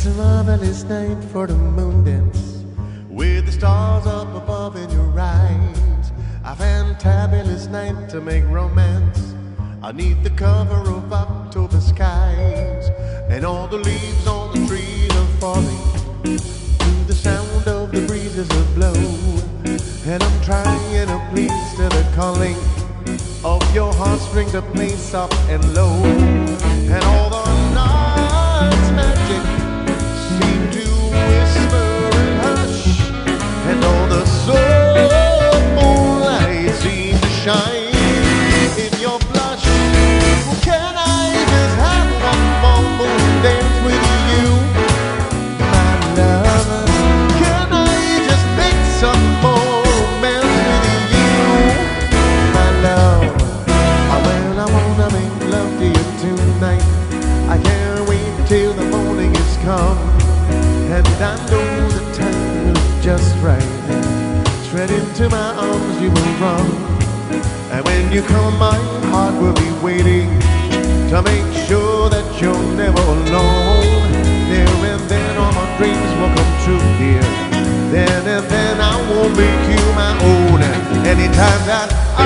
a marvelous night for the moon dance, with the stars up above in your eyes. A fantabulous night to make romance underneath the cover of October skies. And all the leaves on the trees are falling to the sound of the breezes that blow. And I'm trying to please to the calling of your heartstrings that play soft and low. And all the night's magic seem to whisper and hush, and all the soulful lights seem to shine in your blush. Can I just have one more moon dance with you, my lover? Can I just make some more romance with you, my love? Well, I wanna make love to you tonight. I can't wait till the morning is come, and I know the time is just right. Straight into my arms you will run, and when you come my heart will be waiting to make sure that you're never alone. There and then all my dreams will come true, dear. Then and then I will make you my own. Anytime that I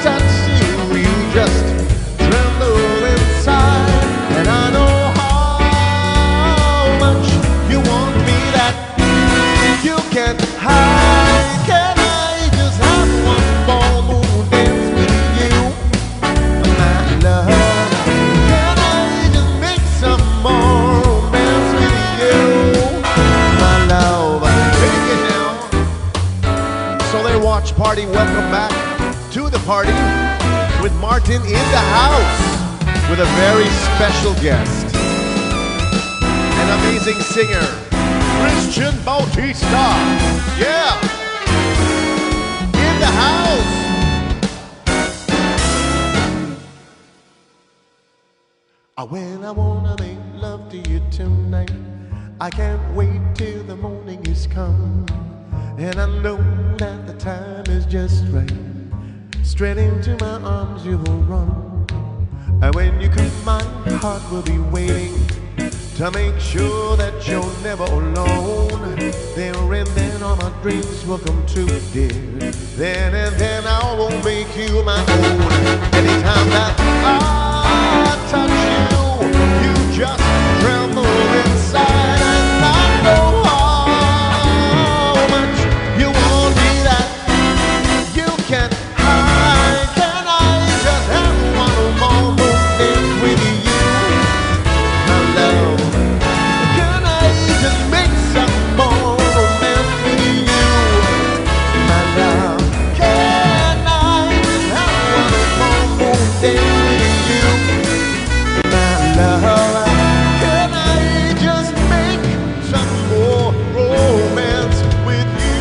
touch you, you just tremble inside. And I know how much you want me that you can't hide. Can I just have one more moon dance with you, my love? Can I just make some more romance with you, my love? Take it now. So they watch party. Welcome back to the party with Martin in the house with a very special guest, an amazing singer, Christian Bautista. Yeah, in the house. Well, I wanna make love to you tonight. I can't wait till the morning is come, and I know that the time is just right. Straight into my arms you will run, and when you come my heart will be waiting to make sure that you're never alone. There and then all my dreams will come true, dear. Then and then I will make you my own. Anytime that I touch you, you just tremble inside. And I know how much you want me that you can't hide. Can I just have one more moon dance with you, my love? Can I just make some more romance with you, my love? Can I just have one more moon dance with you, my love? Can I just make some more romance with you,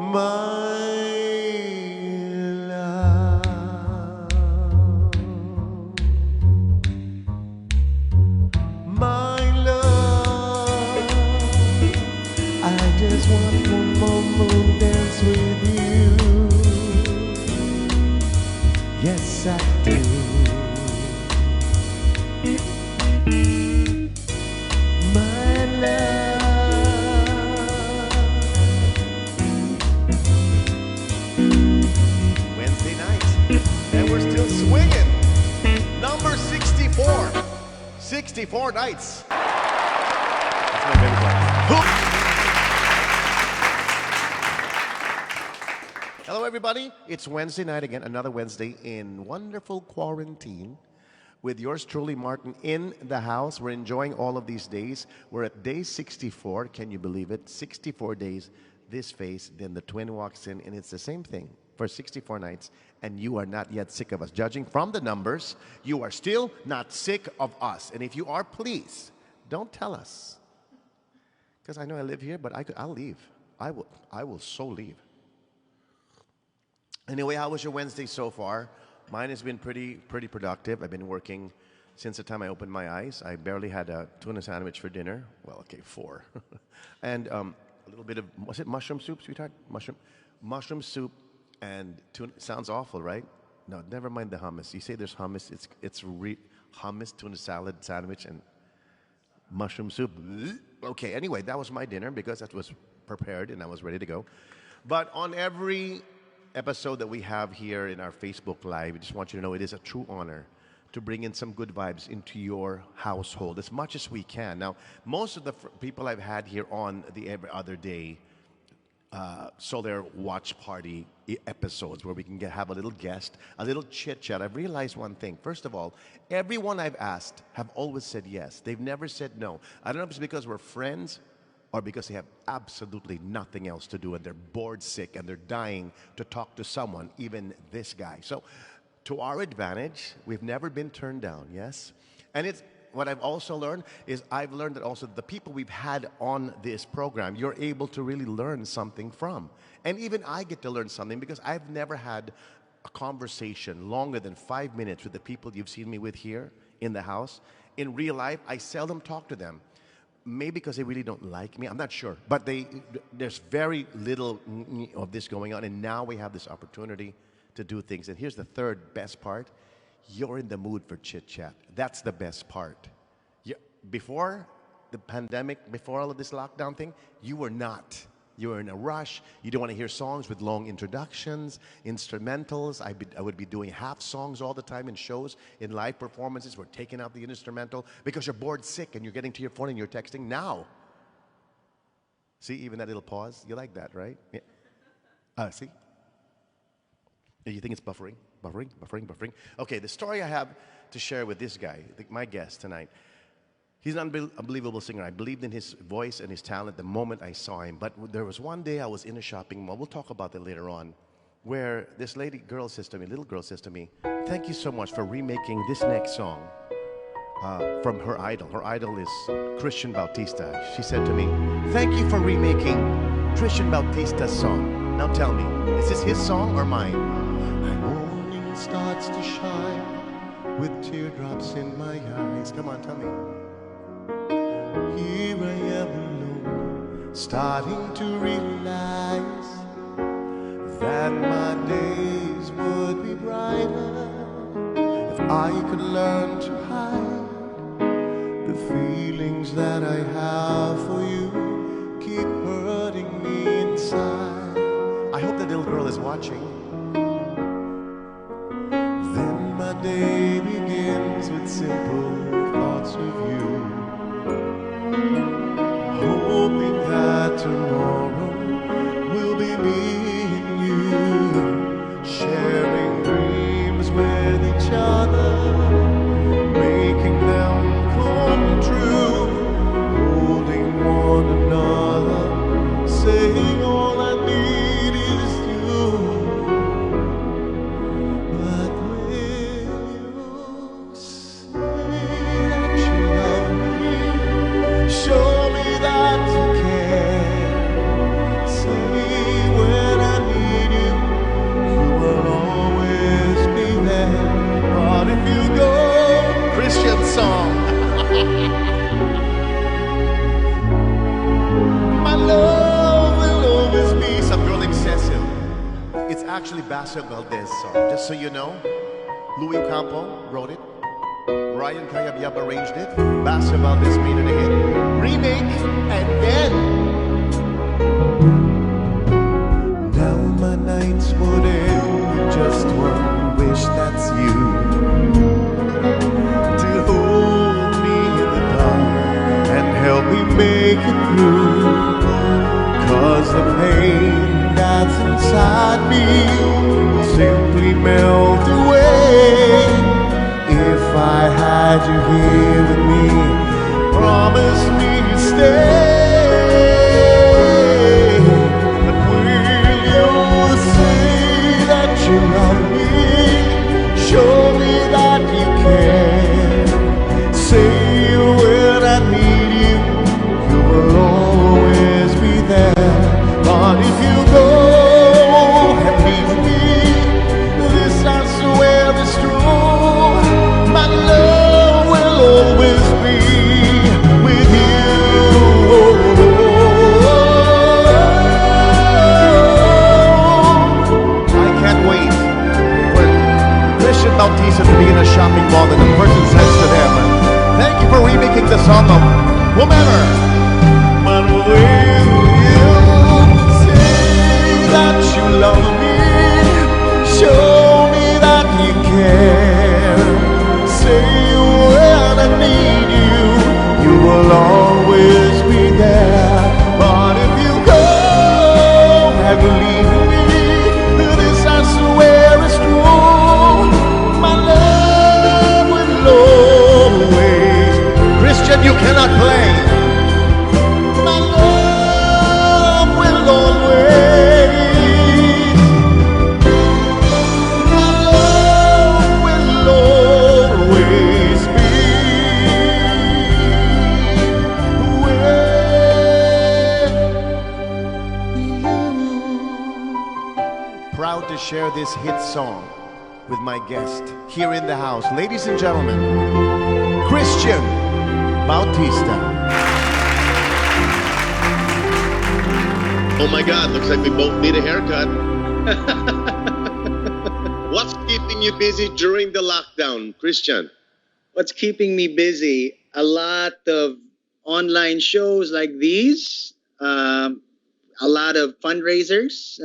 my love? My love, I just want one more moon dance with you. Yes, I do. My love. Wednesday night, and we're still swinging. Number 64. 64 nights. That's my favorite part. Hello, everybody. It's Wednesday night again, another Wednesday in wonderful quarantine with yours truly, Martin, in the house. We're enjoying all of these days. We're at day 64. Can you believe it? 64 days, this face, then the twin walks in, and it's the same thing for 64 nights, and you are not yet sick of us. Judging from the numbers, you are still not sick of us. And if you are, please, don't tell us. Because I know I live here, but I'll leave. I will so leave. Anyway, how was your Wednesday so far? Mine has been pretty productive. I've been working since the time I opened my eyes. I barely had a tuna sandwich for dinner. Well, okay, 4. And a little bit of, was it mushroom soup, sweetheart? Mushroom soup and tuna. Sounds awful, right? no, never mind the hummus. You say there's hummus. Hummus, tuna salad, sandwich, and mushroom soup. Okay, anyway, that was my dinner because that was prepared and I was ready to go. But on every episode that we have here in our Facebook Live, I just want you to know it is a true honor to bring in some good vibes into your household as much as we can. Now, most of the people I've had here on the Every Other Day, so their watch party episodes where we can have a little guest, a little chit chat. I've realized one thing. First of all, everyone I've asked have always said yes. They've never said no. I don't know if it's because we're friends or because they have absolutely nothing else to do and they're bored sick and they're dying to talk to someone, even this guy. So to our advantage, we've never been turned down, yes? And it's what I've also learned is I've learned that also the people we've had on this program, you're able to really learn something from. And even I get to learn something because I've never had a conversation longer than 5 minutes with the people you've seen me with here in the house. In real life, I seldom talk to them. Maybe because they really don't like me, I'm not sure. But there's very little of this going on, and now we have this opportunity to do things. And here's the third best part. You're in the mood for chit-chat. That's the best part. Before the pandemic, before all of this lockdown thing, you were not. You were in a rush. You don't want to hear songs with long introductions, instrumentals. I would be doing half songs all the time in shows, in live performances. We're taking out the instrumental because you're bored sick and you're getting to your phone and you're texting now. See, even that little pause? You like that, right? Yeah. See? You think it's buffering? Buffering. Okay, the story I have to share with this guy, my guest tonight, he's an unbelievable singer. I believed in his voice and his talent the moment I saw him. But there was one day I was in a shopping mall, we'll talk about that later on, where this little girl says to me, thank you so much for remaking this next song from her idol. Her idol is Christian Bautista. She said to me, thank you for remaking Christian Bautista's song. Now tell me, is this his song or mine? Starts to shine with teardrops in my eyes. Come on, tell me. Here I am alone, starting to realize that my days would be brighter if I could learn to hide the feelings that I have for you. Keep hurting me inside. I hope that little girl is watching. My day begins with simple thoughts of you, hoping that tomorrow will be me and you, sharing dreams with each other, making them come true, holding one another, saying all I need is you. Song. My love will always be some girl excessive. It's actually Basil Valdez's song, just so you know. Louis Ocampo wrote it. Ryan Cayabyab arranged it. Basil Valdez made it a hit. Remake, and then now my nights would end with just one wish, that's you. Help me make it through, 'cause the pain that's inside me will simply melt away if I had you here with me. Promise me to stay. But will you say that you love me? Show me that you care. Say when I need will always be there. But if you go and leave me, this I swear is true. My love will always be with you. you cannot play. My love will always, my love will always be proud to share this hit song with my guest here in the house. Ladies and gentlemen, Christian Bautista. Oh my God, looks like we both need a haircut. What's keeping you busy during the lockdown, Christian? What's keeping me busy? A lot of online shows like these, a lot of fundraisers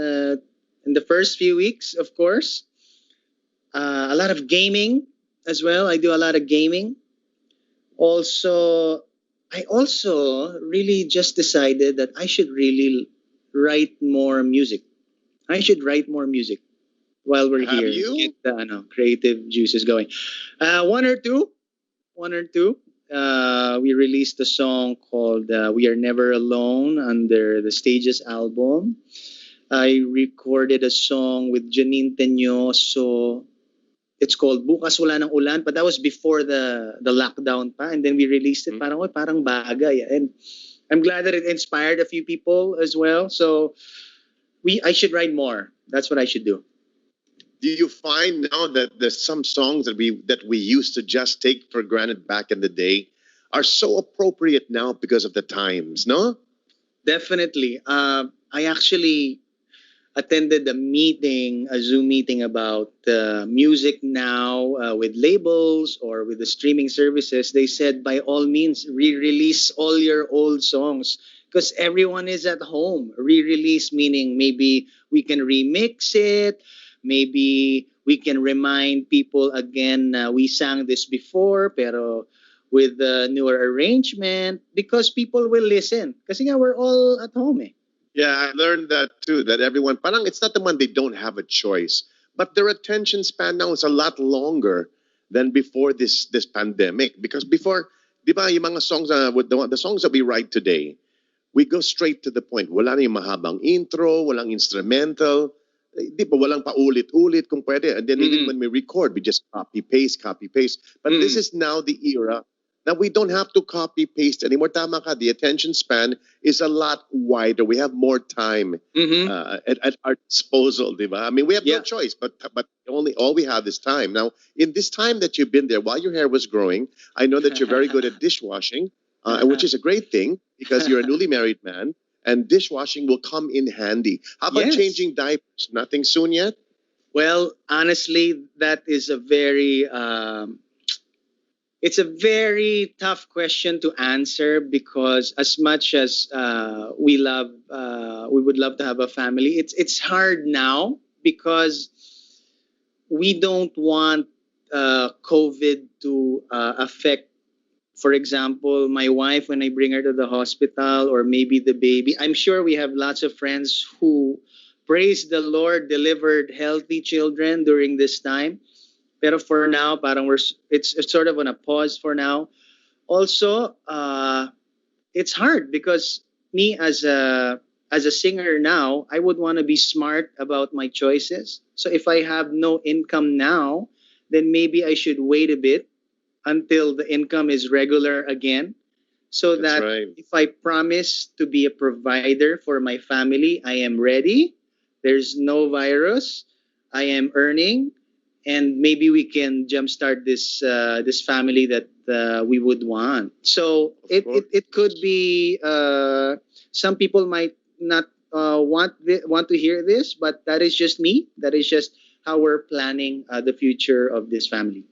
in the first few weeks, of course. A lot of gaming as well. I do a lot of gaming. I also really just decided that I should really write more music. I should write more music while we're Have here. you? Get the creative juices going. One or two. We released a song called "We Are Never Alone" under the Stages album. I recorded a song with Janine Teñoso. It's called Bukas Wala Ng Ulan, but that was before the lockdown pa, and then we released it. Parang bagay, and I'm glad that it inspired a few people as well. So I should write more. That's what I should do. Do you find now that there's some songs that we used to just take for granted back in the day are so appropriate now because of the times, no? Definitely. I actually attended a Zoom meeting about music now with labels or with the streaming services. They said, by all means, re-release all your old songs because everyone is at home. Re-release meaning maybe we can remix it. Maybe we can remind people again, we sang this before, pero with the newer arrangement because people will listen. Kasi nga, we're all at home eh. Yeah, I learned that too, that everyone, parang it's not the one they don't have a choice, but their attention span now is a lot longer than before this pandemic. Because before, di ba, yung mga songs, the songs that we write today, we go straight to the point. Wala na yung mahabang intro, walang instrumental, di ba, walang paulit-ulit kung pwede. And then even when we record, we just copy-paste. But this is now the era that we don't have to copy-paste anymore. Tama ka, the attention span is a lot wider. We have more time at our disposal, di ba? I mean, we have no choice, but all we have is time. Now, in this time that you've been there, while your hair was growing, I know that you're very good at dishwashing, which is a great thing because you're a newly married man, and dishwashing will come in handy. How about changing diapers? Nothing soon yet? Well, honestly, that is it's a very tough question to answer because as much as we would love to have a family, it's hard now because we don't want COVID to affect, for example, my wife when I bring her to the hospital or maybe the baby. I'm sure we have lots of friends who, praise the Lord, delivered healthy children during this time. Pero for now, parang it's sort of on a pause for now. Also, it's hard because me as a singer now, I would want to be smart about my choices. So if I have no income now, then maybe I should wait a bit until the income is regular again. So That's that right. if I promise to be a provider for my family, I am ready. There's no virus. I am earning. And maybe we can jumpstart this family that we would want. So it could be some people might not want to hear this, but that is just me. That is just how we're planning the future of this family.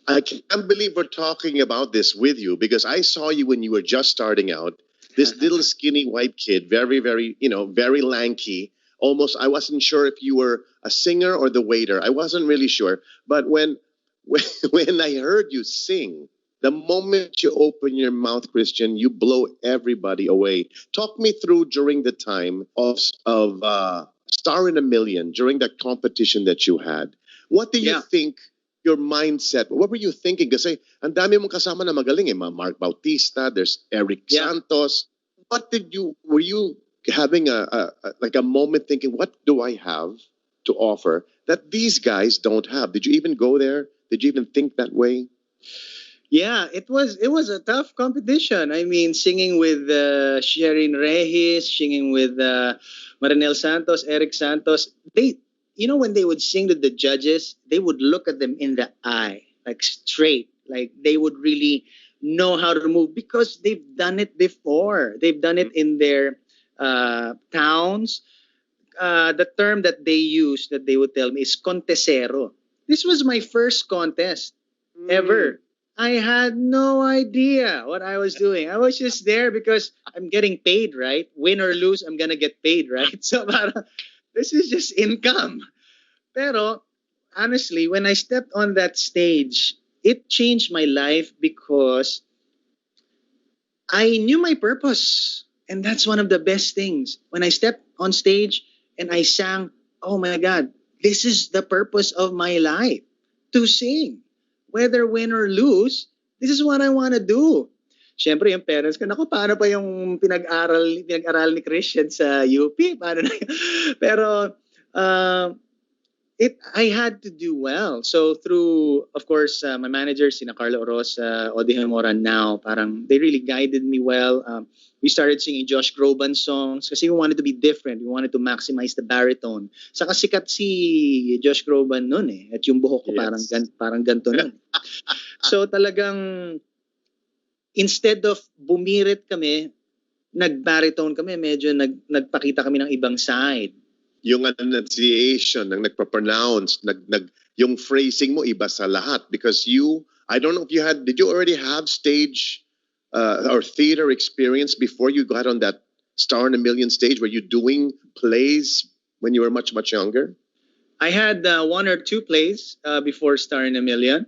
I can't believe we're talking about this with you because I saw you when you were just starting out. This little skinny white kid, very, very, very lanky. Almost, I wasn't sure if you were a singer or the waiter. I wasn't really sure. But when when I heard you sing, the moment you open your mouth, Christian, you blow everybody away. Talk me through during the time of Star in a Million, during that competition that you had. What do you think your mindset? What were you thinking? Kasi ang dami mong kasama na magaling eh. Mark Bautista, there's Eric Santos. What were you having like a moment thinking, what do I have to offer that these guys don't have? Did you even go there? Did you even think that way? Yeah, it was a tough competition. I mean, singing with Sherin Reyes, singing with Marinel Santos, Eric Santos. They, when they would sing to the judges, they would look at them in the eye, like straight, like they would really know how to move because they've done it before. They've done it in their towns. The term that they use, that they would tell me, is contesero. This was my first contest ever. I had no idea what I was doing. I was just there because I'm getting paid, right? Win or lose, I'm gonna get paid, right? So this is just income. Pero honestly, when I stepped on that stage, it changed my life because I knew my purpose. And that's one of the best things. When I stepped on stage and I sang, oh my God, this is the purpose of my life, to sing. Whether win or lose, this is what I want to do. Siyempre, yung parents ko, naku, paano pa yung pinag-aral ni Christian sa UP? Paano na Pero, I had to do well. So through, of course, my managers, sina Carlo Orosa, Odi Mora now, parang they really guided me well. We started singing Josh Groban songs kasi we wanted to be different. We wanted to maximize the baritone. Saka sikat si Josh Groban nun eh. At yung buhok ko parang ganto nun. So talagang instead of bumirit kami, nag-baritone kami. Medyo nagpakita kami ng ibang side. Yung enunciation, ng nagpa-pronounce, yung phrasing mo iba sa lahat because I don't know if did you already have stage or theater experience before you got on that Star in a Million stage? Were you doing plays when you were much, much younger? I had 1 or 2 plays before Star in a Million.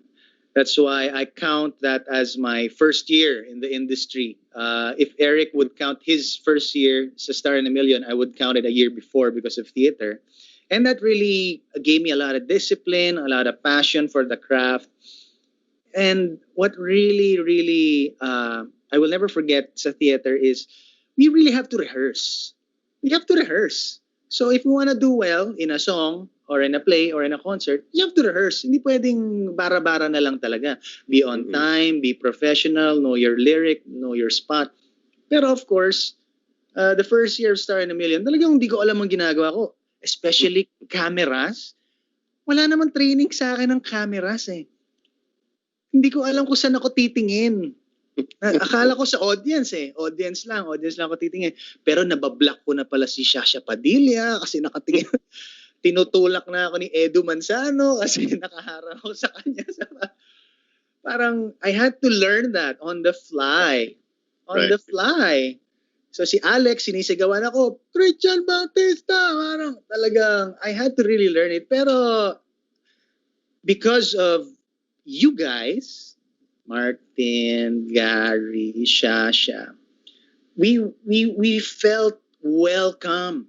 That's why I count that as my first year in the industry. If Eric would count his first year as a Star in a Million, I would count it a year before because of theater. And that really gave me a lot of discipline, a lot of passion for the craft. And what really, really, I will never forget sa theater is we really have to rehearse. We have to rehearse. So if we want to do well in a song or in a play or in a concert, you have to rehearse. Hindi pwedeng bara-bara na lang talaga. Be on time, be professional, know your lyric, know your spot. Pero of course, the first year of Star in a Million, talagang hindi ko alam ang ginagawa ko. Especially cameras. Wala namang training sa akin ng cameras eh. Hindi ko alam kung saan ako titingin. Akala ko sa audience eh. Audience lang ako titingin. Pero nabablock ko na pala si Shasha Padilla kasi nakatingin. Tinutulak na ako ni Edu Manzano kasi nakaharap ako sa kanya. Parang I had to learn that on the fly. The fly. So si Alex, sinisigawan ako, Christian Bautista. Parang talagang I had to really learn it. Pero because of you guys, Martin, Gary, Shasha, we felt welcome.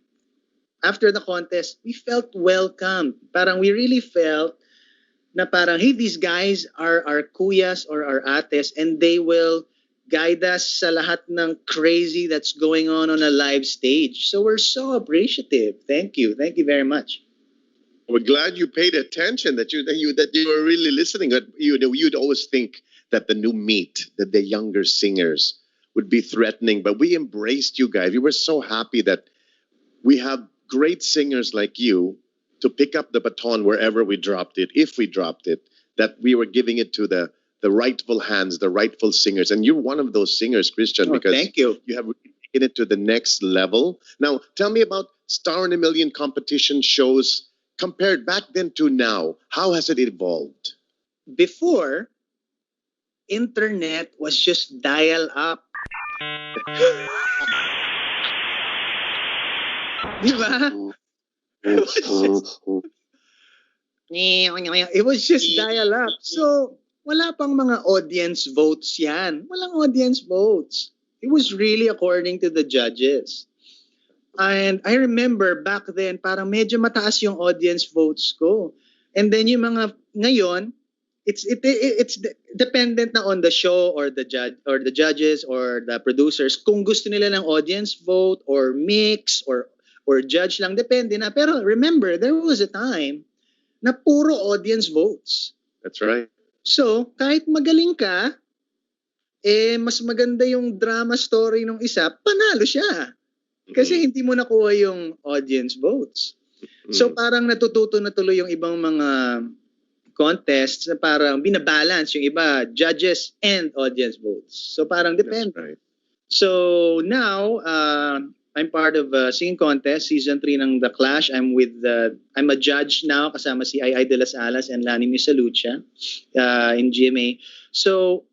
After the contest, we felt welcome. Parang we really felt na parang, hey, these guys are our kuyas or our ates and they will guide us sa lahat ng crazy that's going on a live stage. So we're so appreciative. Thank you. Thank you very much. We're glad you paid attention, that you were really listening. You'd always think that the new meat, that the younger singers would be threatening, but we embraced you guys. We were so happy that we have great singers like you to pick up the baton wherever we dropped it, if we dropped it, that we were giving it to the rightful hands, the rightful singers. And you're one of those singers, Christian, because thank you. You have taken it to the next level. Now, tell me about Star in a Million competition shows compared back then to now. How has it evolved? Before, internet was just dial up. Diba? It was just dial up. So, wala pang mga audience votes yan. Walang audience votes. It was really according to the judges. And I remember back then, parang medyo mataas yung audience votes ko. And then yung mga, ngayon, it's dependent na on the show or the judges or the producers kung gusto nila ng audience vote or mix or judge lang, depende na. Pero remember, there was a time na puro audience votes. That's right. So, kahit magaling ka, mas maganda yung drama story ng isa, panalo siya. Kasi hindi mo nakuha yung audience votes. So, parang natututo na tuloy yung ibang mga contests na parang binabalance yung iba, judges and audience votes. So, parang depende. Right. So, now, I'm part of singing contest, season 3 ng The Clash. I'm a judge now, kasama si Ai de las Alas and Lani Misalucha in GMA. So,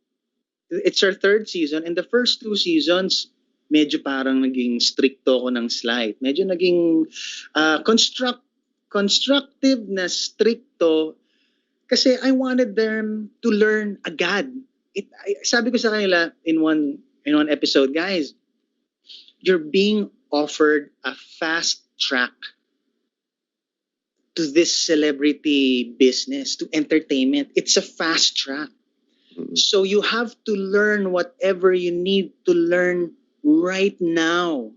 it's our 3rd season. And the first 2 seasons, medyo parang naging stricto ko ng slide. Medyo naging constructive na stricto kasi I wanted them to learn agad. Sabi ko sa kanila in one episode, guys, you're being offered a fast track to this celebrity business, to entertainment. It's a fast track. So you have to learn whatever you need to learn right now.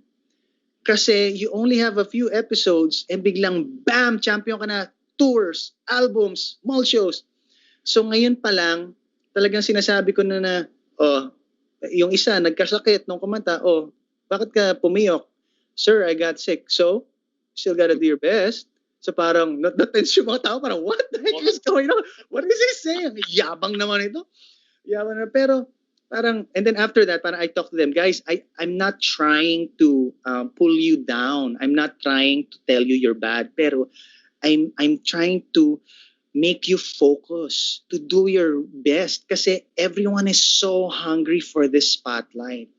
Kasi you only have a few episodes and biglang, bam, champion ka na, tours, albums, mall shows. So ngayon pa lang, talagang sinasabi ko na yung isa, nagkasakit nung kumanta, bakit ka pumiyok? Sir, I got sick. So, still gotta do your best. So parang, na-tense yung mga tao, parang, what the heck is going on? What is he saying? Yabang naman ito. Yabang na. Pero, parang, and then after that, parang I talk to them, guys, I'm not trying to pull you down. I'm not trying to tell you you're bad. Pero, I'm trying to make you focus, to do your best. Kasi everyone is so hungry for this spotlight.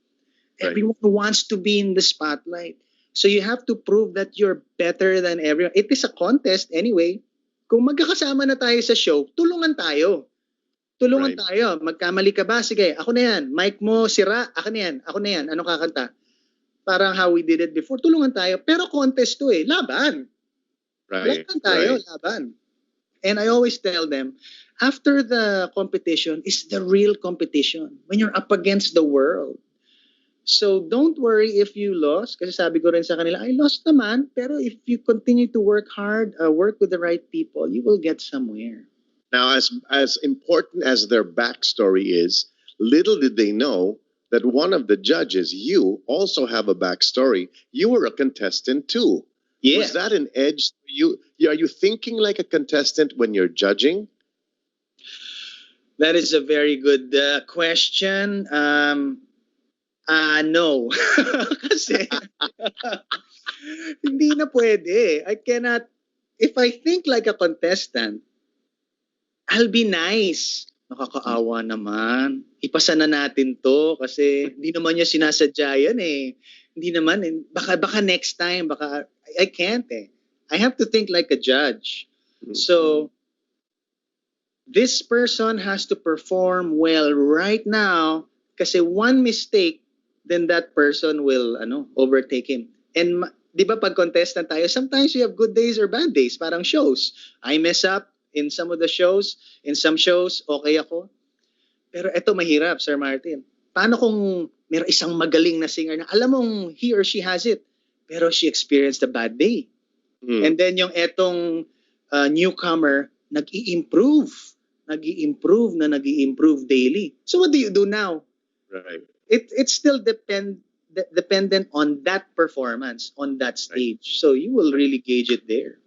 Right. Everyone wants to be in the spotlight. So you have to prove that you're better than everyone. It is a contest anyway. Kung magkakasama na tayo sa show, tulungan tayo. Tulungan tayo. Magkamali ka ba? Sige, ako na yan. Mic mo, sira. Ako na yan. Ako na yan. Anong kakanta? Parang how we did it before. Tulungan tayo. Pero contest to Laban. Right. Laban tayo. Right. Laban. And I always tell them, after the competition is the real competition. When you're up against the world. So don't worry if you lost. Kasi sabi ko rin sa kanila, I lost naman. Pero if you continue to work hard, work with the right people, you will get somewhere. Now, as important as their backstory is, little did they know that one of the judges, you, also have a backstory. You were a contestant too. Yeah. Was that an edge for you? Are you thinking like a contestant when you're judging? That is a very good question. No. Kasi hindi na pwede. I cannot, if I think like a contestant, I'll be nice. Nakakaawa naman. Ipasa na natin to kasi hindi naman niya sinasadya yan Hindi naman. Baka next time. Baka I can't I have to think like a judge. Mm-hmm. So, this person has to perform well right now kasi one mistake, then that person will overtake him. And di ba pag contestant tayo, sometimes we have good days or bad days. Parang shows. I mess up in some of the shows. In some shows, okay ako. Pero eto mahirap, Sir Martin. Paano kung may isang magaling na singer na alam mong he or she has it, pero she experienced a bad day. And then yung etong newcomer, nag-i-improve daily. So what do you do now? Right. It's still dependent on that performance, on that stage. Right. So you will really gauge it there.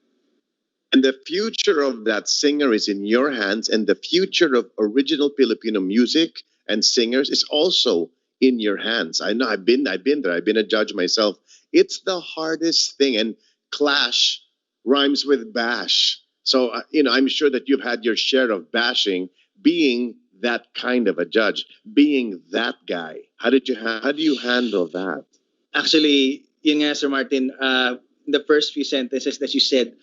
And the future of that singer is in your hands, and the future of original Filipino music and singers is also in your hands. I know I've been there. I've been a judge myself. It's the hardest thing, and clash rhymes with bash. So I'm sure that you've had your share of bashing, being that kind of a judge, being that guy. How do you handle that? Actually, yun nga, Sir Martin, the first few sentences that you said,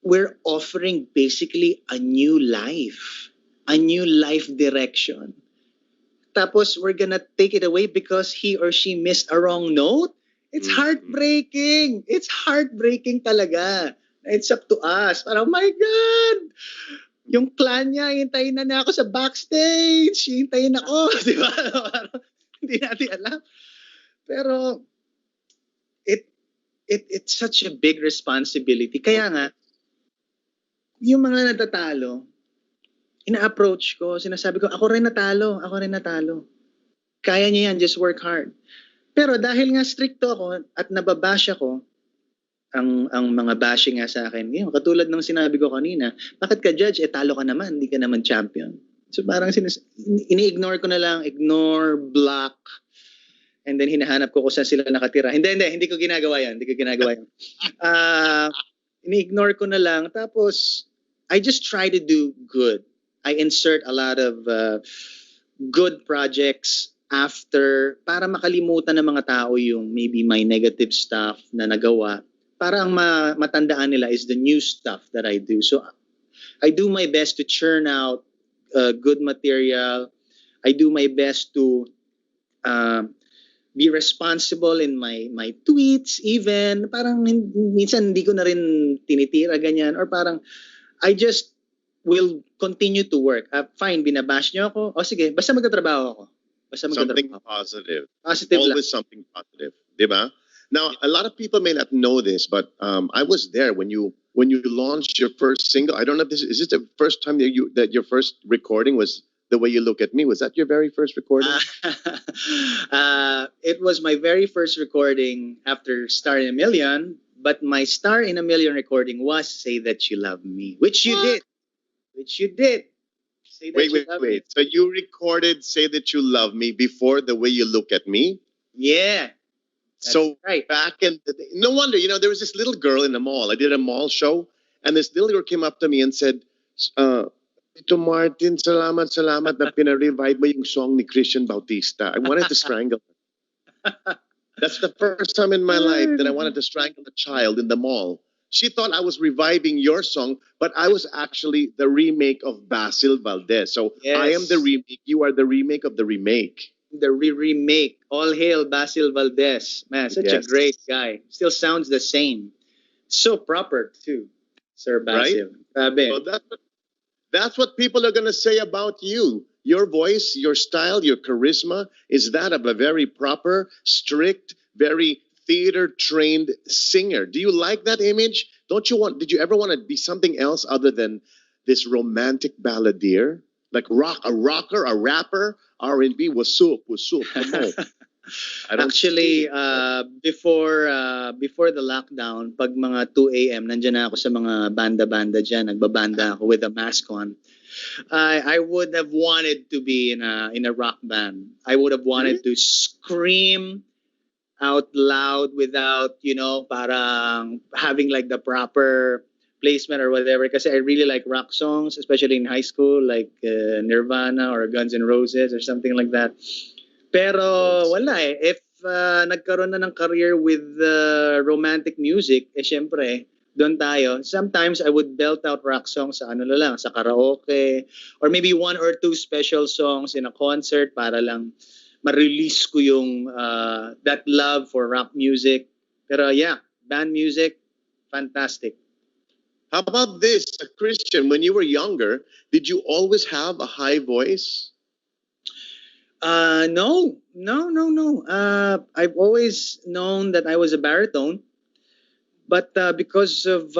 we're offering basically a new life direction. Tapos we're gonna take it away because he or she missed a wrong note. It's heartbreaking. It's heartbreaking talaga. It's up to us. Parang, oh my God! Yung clan niya, hintayin na niya ako sa backstage. Hintayin ako. Di ba? Parang hindi natin alam. Pero, it's such a big responsibility. Kaya nga, yung mga natatalo, ina-approach ko, sinasabi ko, ako rin natalo. Kaya niyo yan, just work hard. Pero dahil nga stricto ako at nababash ako, ang mga bashing nga sa akin, yun, katulad ng sinabi ko kanina, bakit ka judge? Talo ka naman, hindi ka naman champion. So parang ini-ignore ko na lang, ignore, block, and then hinahanap ko kung saan sila nakatira. Hindi ko ginagawa yan. Ini-ignore ko na lang, tapos I just try to do good. I insert a lot of good projects after, para makalimutan ng mga tao yung maybe my negative stuff na nagawa. Para ang matandaan nila is the new stuff that I do. So I do my best to churn out good material. I do my best to be responsible in my tweets even. Parang minsan hindi ko na rin tinitira ganyan. Or parang I just will continue to work. Fine, binabash niyo ako. O sige, basta magtatrabaho ako. Something positive. Positive Always lang. something positive. Diba? Now, a lot of people may not know this, but I was there when you launched your first single. I don't know if is this the first time that your first recording was The Way You Look at Me? Was that your very first recording? It was my very first recording after Star in a Million, but my Star in a Million recording was Say That You Love Me, which you did. Say That You Love Me. Wait. So you recorded Say That You Love Me before The Way You Look at Me? Yeah. So right. back in the day, no wonder, there was this little girl in the mall. I did a mall show, and this little girl came up to me and said, Ito Martin, salamat na pina-revive mo yung song ni Christian Bautista. I wanted to strangle her. That's the first time in my life that I wanted to strangle a child in the mall. She thought I was reviving your song, but I was actually the remake of Basil Valdez. So Yes. I am the remake. You are the remake of the remake. The remake. All hail Basil Valdez. Man, such a Yes. great guy. Still sounds the same. So proper too, Sir Basil. Grabe. So that's what people are going to say about you. Your voice, your style, your charisma is that of a very proper, strict, very theater-trained singer. Do you like that image? Did you ever want to be something else other than this romantic balladeer? Like a rocker, a rapper, R&B, wasup, come on. Actually, before the lockdown, pag mga 2 a.m., nandiyan na ako sa mga banda-banda dyan. Nagbabanda ako with a mask on. I would have wanted to be in a rock band. I would have wanted to scream out loud without, parang having like the proper placement or whatever. Kasi I really like rock songs, especially in high school, like Nirvana or Guns N' Roses or something like that. Pero wala eh. If nagkaroon na ng career with romantic music, syempre, doon tayo. Sometimes I would belt out rock songs sa sa karaoke, or maybe 1 or 2 special songs in a concert para lang ma-release ko yung that love for rock music. Pero yeah, band music, fantastic. How about this, Christian? When you were younger, did you always have a high voice? No. I've always known that I was a baritone, but because of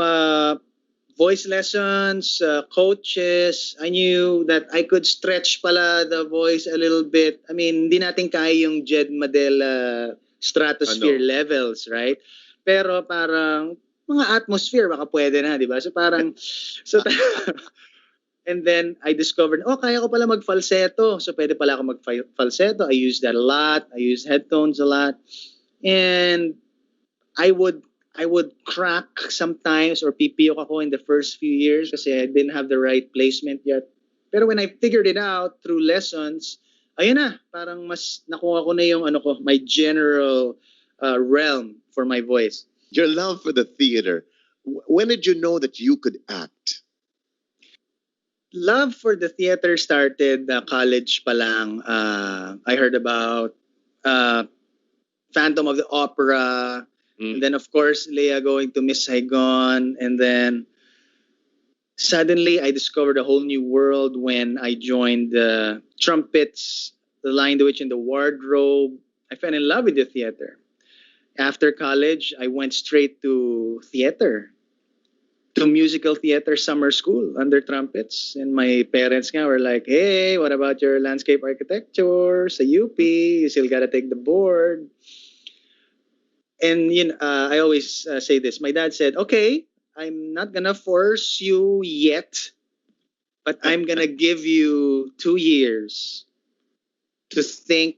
voice lessons, coaches, I knew that I could stretch pala the voice a little bit. I mean, hindi natin kaya yung Jed Madela stratosphere levels, right? Pero parang mga atmosphere baka pwede na, di ba? So parang and then I discovered, kaya ko pala mag-falsetto. So pwede pala ako mag-falsetto. I use that a lot. I use headtones a lot. And I would crack sometimes or pipiyok ako in the first few years kasi I didn't have the right placement yet. Pero when I figured it out through lessons, ayun na, parang mas nakuha ko na yung my general realm for my voice. Your love for the theater. When did you know that you could act? Love for the theater started college pa lang. I heard about Phantom of the Opera. And then, of course, Leia going to Miss Saigon. And then suddenly I discovered a whole new world when I joined the trumpets, the Lion, the Witch, and the Wardrobe. I fell in love with the theater. After college, I went straight to theater, to musical theater summer school under trumpets. And my parents nga were like, hey, what about your landscape architecture sa UP? You still gotta take the board. And I always say this. My dad said, okay, I'm not gonna force you yet, but I'm gonna give you 2 years to think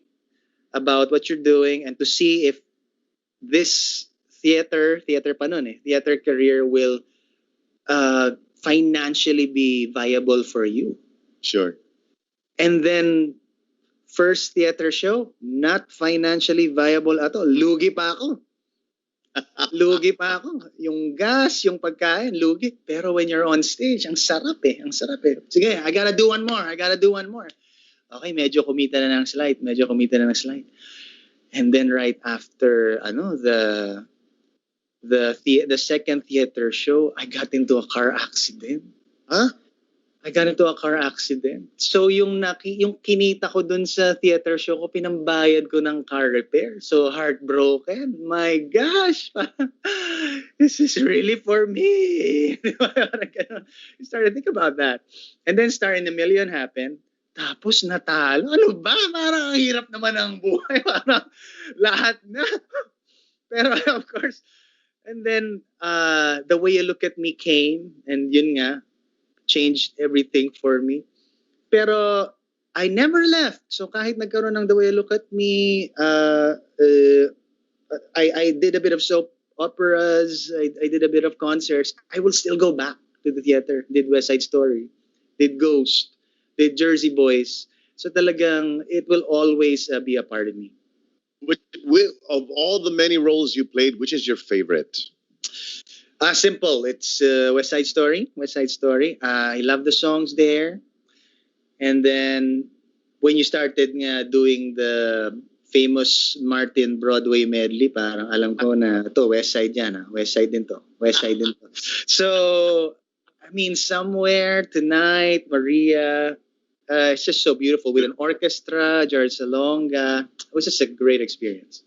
about what you're doing and to see if this theater pa nun theater career will financially be viable for you. Sure. And then, first theater show, not financially viable at all. Lugi pa ako. Lugi pa ako. Yung gas, yung pagkain, lugi. Pero when you're on stage, ang sarap eh. Ang sarap eh. Sige, I gotta do one more. Okay, medyo kumita na ng slight. And then right after, the second theater show, I got into a car accident. Huh? I got into a car accident. So yung kinita ko dun sa theater show ko, pinambayad ko ng car repair. So heartbroken. My gosh, this is really for me. You started to think about that. And then Star in a Million happened. Tapos natalo. Ano ba? Parang ang hirap naman ang buhay. Parang lahat na. Pero of course, and then The Way You Look at Me came, and yun nga, changed everything for me. Pero I never left. So kahit nagkaroon ng The Way You Look at Me, I did a bit of soap operas, I did a bit of concerts. I will still go back to the theater. Did West Side Story, did Ghost, did Jersey Boys. So talagang it will always be a part of me. Of all the many roles you played, which is your favorite? Simple. It's West Side Story. I love the songs there. And then when you started doing the famous Martin Broadway medley, parang alam ko na to West Side yan. West Side din to. So, I mean, Somewhere, Tonight, Maria, it's just so beautiful with an orchestra, George Salonga. It was just a great experience.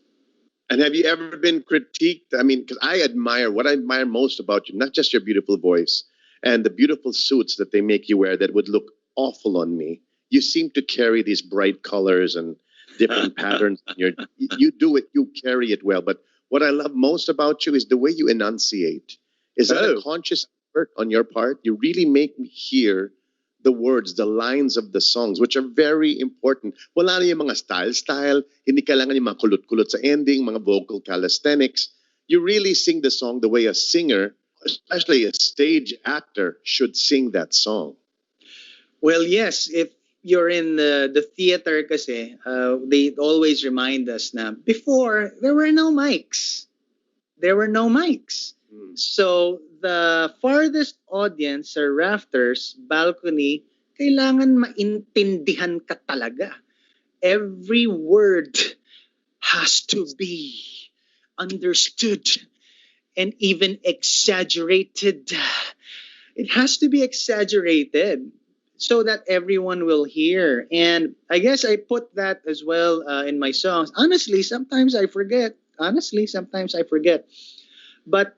And have you ever been critiqued? I mean, because what I admire most about you, not just your beautiful voice and the beautiful suits that they make you wear that would look awful on me. You seem to carry these bright colors and different patterns. You do it, you carry it well. But what I love most about you is the way you enunciate. Is that a conscious effort on your part? You really make me hear the words, the lines of the songs, which are very important. Wala na yung mga style. Hindi kailangan yung mga kulot-kulot sa ending, mga vocal calisthenics. You really sing the song the way a singer, especially a stage actor, should sing that song. Well, yes. If you're in the theater kasi, they always remind us na before, there were no mics. So, the farthest audience sa rafters, balcony, kailangan maintindihan ka talaga. Every word has to be understood and even exaggerated. It has to be exaggerated so that everyone will hear. And I guess I put that as well in my songs. Honestly, sometimes I forget. But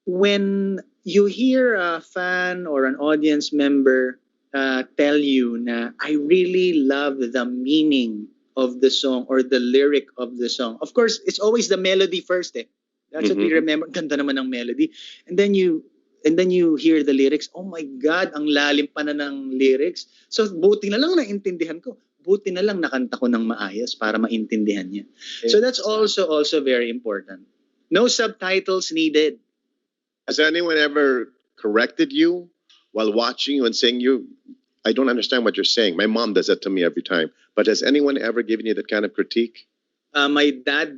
when you hear a fan or an audience member tell you na I really love the meaning of the song or the lyric of the song. Of course, it's always the melody first eh. That's what we remember. Ganda naman ng melody. And then you hear the lyrics. Oh my God, ang lalim pa na ng lyrics. So buti na lang naintindihan ko. Buti na lang nakanta ko ng maayos para maintindihan niya. So that's also very important. No subtitles needed. Has anyone ever corrected you while watching you and saying I don't understand what you're saying? My mom does that to me every time. But has anyone ever given you that kind of critique? My dad,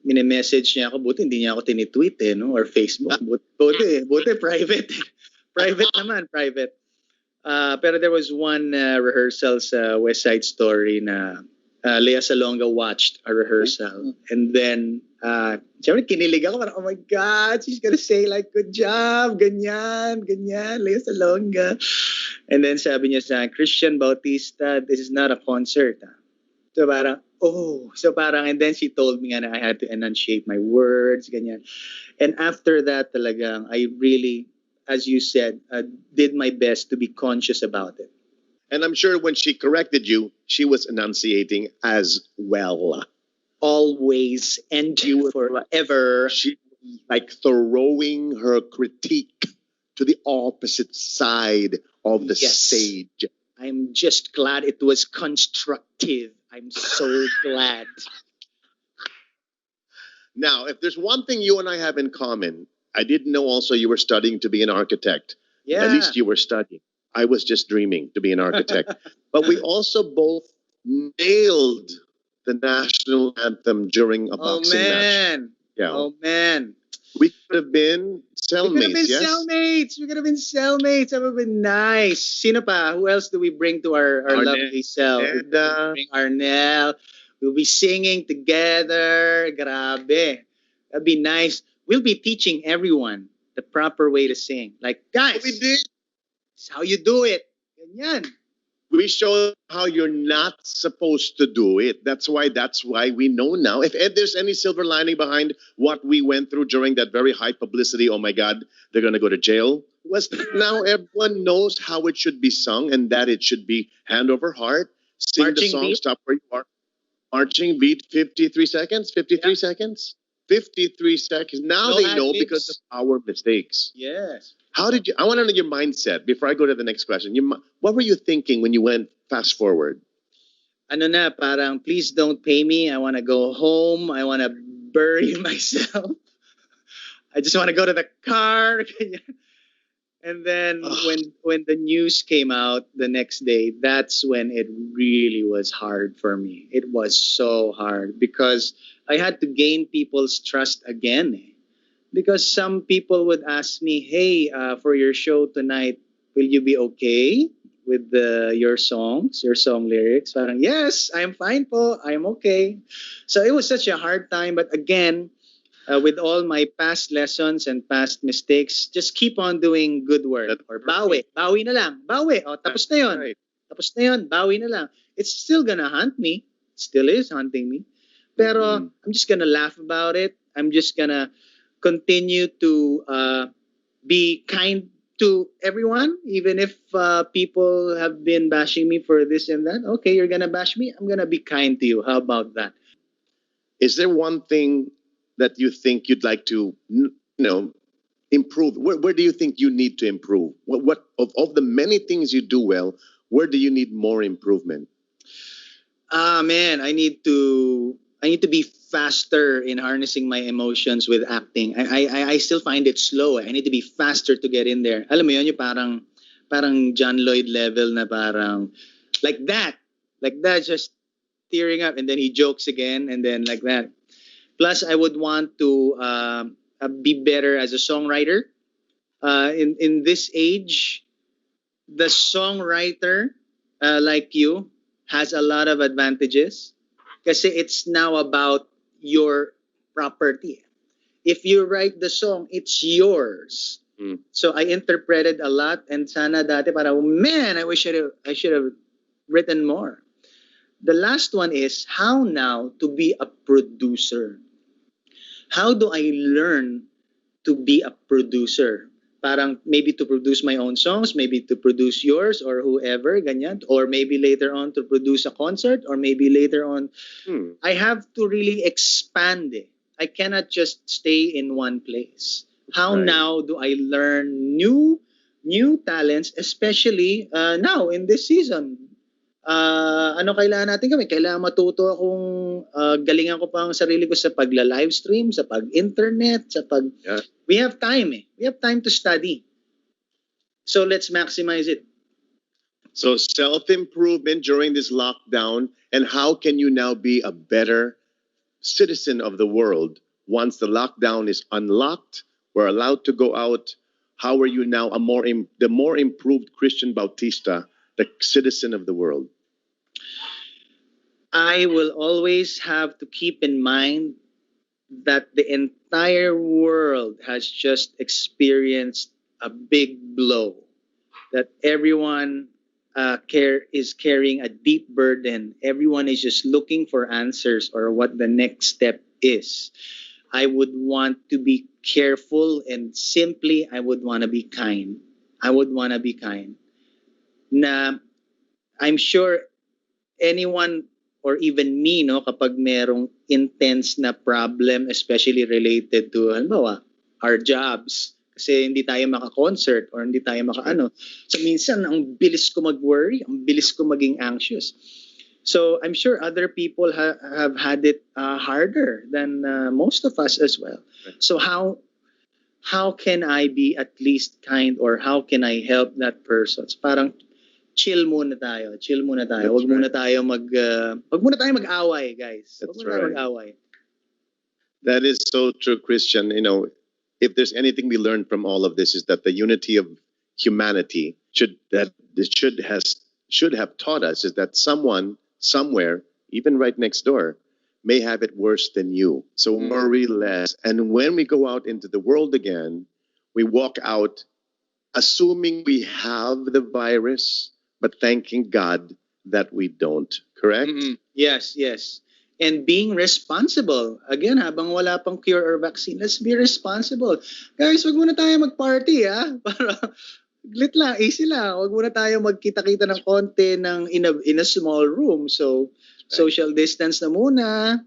mini-message niya ako, buti hindi niya ako tinitweet no? Or Facebook. Buti private. Private. Pero there was one rehearsal sa West Side Story na Lea Salonga watched a rehearsal. And then Siyempre, kinilig ako. Parang, oh my God, she's gonna say like, good job, ganyan, Lea Salonga. And then sabi niya sa Christian Bautista, this is not a concert. So parang, oh. So parang, and then she told me na I had to enunciate my words, ganyan. And after that talagang, I really, as you said, did my best to be conscious about it. And I'm sure when she corrected you, she was enunciating as well. Always and you forever. She like throwing her critique to the opposite side of the Yes. stage. I'm just glad it was constructive. I'm so glad. Now, if there's one thing you and I have in common, I didn't know also you were studying to be an architect. Yeah. At least you were studying. I was just dreaming to be an architect. But we also both nailed the national anthem during a boxing match. Man. Yeah. Oh man. We could have been We could have cellmates, been yes? cellmates. We could have been cellmates. That would have been nice. Sino pa? Who else do we bring to our Arnel. lovely cell? And, Bring Arnel. We'll be singing together. Grabe. That'd be nice. We'll be teaching everyone the proper way to sing. Like, guys, we did. this is how you do it. Ganyan. We showed how you're not supposed to do it. That's why we know now. If there's any silver lining behind what we went through during that very high publicity, oh my God, they're gonna go to jail. Was now everyone knows how it should be sung and that it should be hand over heart. Sing Marching the song, beat. stop where you are. Marching beat, 53 seconds, 53 seconds, 53 seconds. Now No they know ad-libs. because of our mistakes. Yes. How did you? I want to know your mindset before I go to the next question. What were you thinking when you went fast forward? Ano na, parang, please don't pay me. I want to go home. I want to bury myself. I just want to go to the car. And then when the news came out the next day, that's when it really was hard for me. It was so hard because I had to gain people's trust again. Because some people would ask me, hey, for your show tonight, will you be okay with your songs, your song lyrics? Parang, yes, I'm fine po. I'm okay. So it was such a hard time. But again, with all my past lessons and past mistakes, just keep on doing good work. Or bawi. Bawi na lang. Bawi. O, tapos na yun. Right. Tapos na yun. Bawi na lang. It's still gonna haunt me. It still is haunting me. Pero I'm just gonna laugh about it. I'm just gonna continue to be kind to everyone, even if people have been bashing me for this and that. Okay, you're gonna bash me. I'm gonna be kind to you. How about that? Is there one thing that you think you'd like to, improve? Where do you think you need to improve? What of the many things you do well, where do you need more improvement? Man, I need to be faster in harnessing my emotions with acting. I still find it slow. I need to be faster to get in there. Alam mo yun, yung parang John Lloyd level na parang like that, just tearing up, and then he jokes again, and then like that. Plus, I would want to be better as a songwriter. In this age, the songwriter like you has a lot of advantages. Kasi it's now about your property. If you write the song, it's yours. So I interpreted a lot, and sana dati parang, man, I wish I should have written more. The last one is how now to be a producer. How do I learn to be a producer? Parang maybe to produce my own songs, maybe to produce yours or whoever, ganyan. Or maybe later on to produce a concert, or maybe later on. I have to really expand it. I cannot just stay in one place. How Right. now do I learn new talents, especially now in this season? Ano kailangan natin gawin? Kailangan matuto akong galingan ko pa ang sarili ko sa pagla-livestream, sa pag-internet, Yeah. We have time. We have time to study. So let's maximize it. So self-improvement during this lockdown, and how can you now be a better citizen of the world once the lockdown is unlocked? We're allowed to go out. How are you now the more improved Christian Bautista, the citizen of the world? I will always have to keep in mind that the entire world has just experienced a big blow, that everyone is carrying a deep burden. Everyone is just looking for answers or what the next step is. I would want to be careful, and simply I would want to be kind. I would want to be kind. Na I'm sure anyone or even me, no, kapag merong intense na problem, especially related to, halimbawa, our jobs, kasi hindi tayo maka-concert or hindi tayo maka-ano. So minsan, ang bilis ko mag-worry, ang bilis ko maging anxious. So I'm sure other people have had it harder than most of us as well. So how can I be at least kind, or how can I help that person? So parang chill muna tayo. Wag muna tayo mag-away, guys. Wag muna tayo mag-away. That is so true, Christian. You know, if there's anything we learned from all of this, is that the unity of humanity should have taught us is that someone somewhere, even right next door, may have it worse than you. So worry less. And when we go out into the world again, we walk out assuming we have the virus, but thanking God that we don't. Correct? Yes. And being responsible. Again, habang wala pang cure or vaccine, let's be responsible. Guys, wag muna tayo mag-party, ha? Para lit lang, easy lang. Wag muna tayo magkita-kita ng konti in a small room. So, social distance na muna.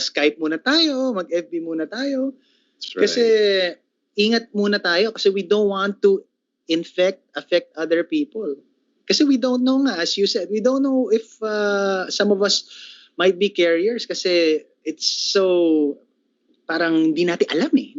Skype muna tayo. Mag-FB muna tayo. That's right. Kasi ingat muna tayo kasi we don't want to affect other people. Kasi we don't know nga, as you said, we don't know if some of us might be carriers kasi it's so, parang hindi natin alam eh.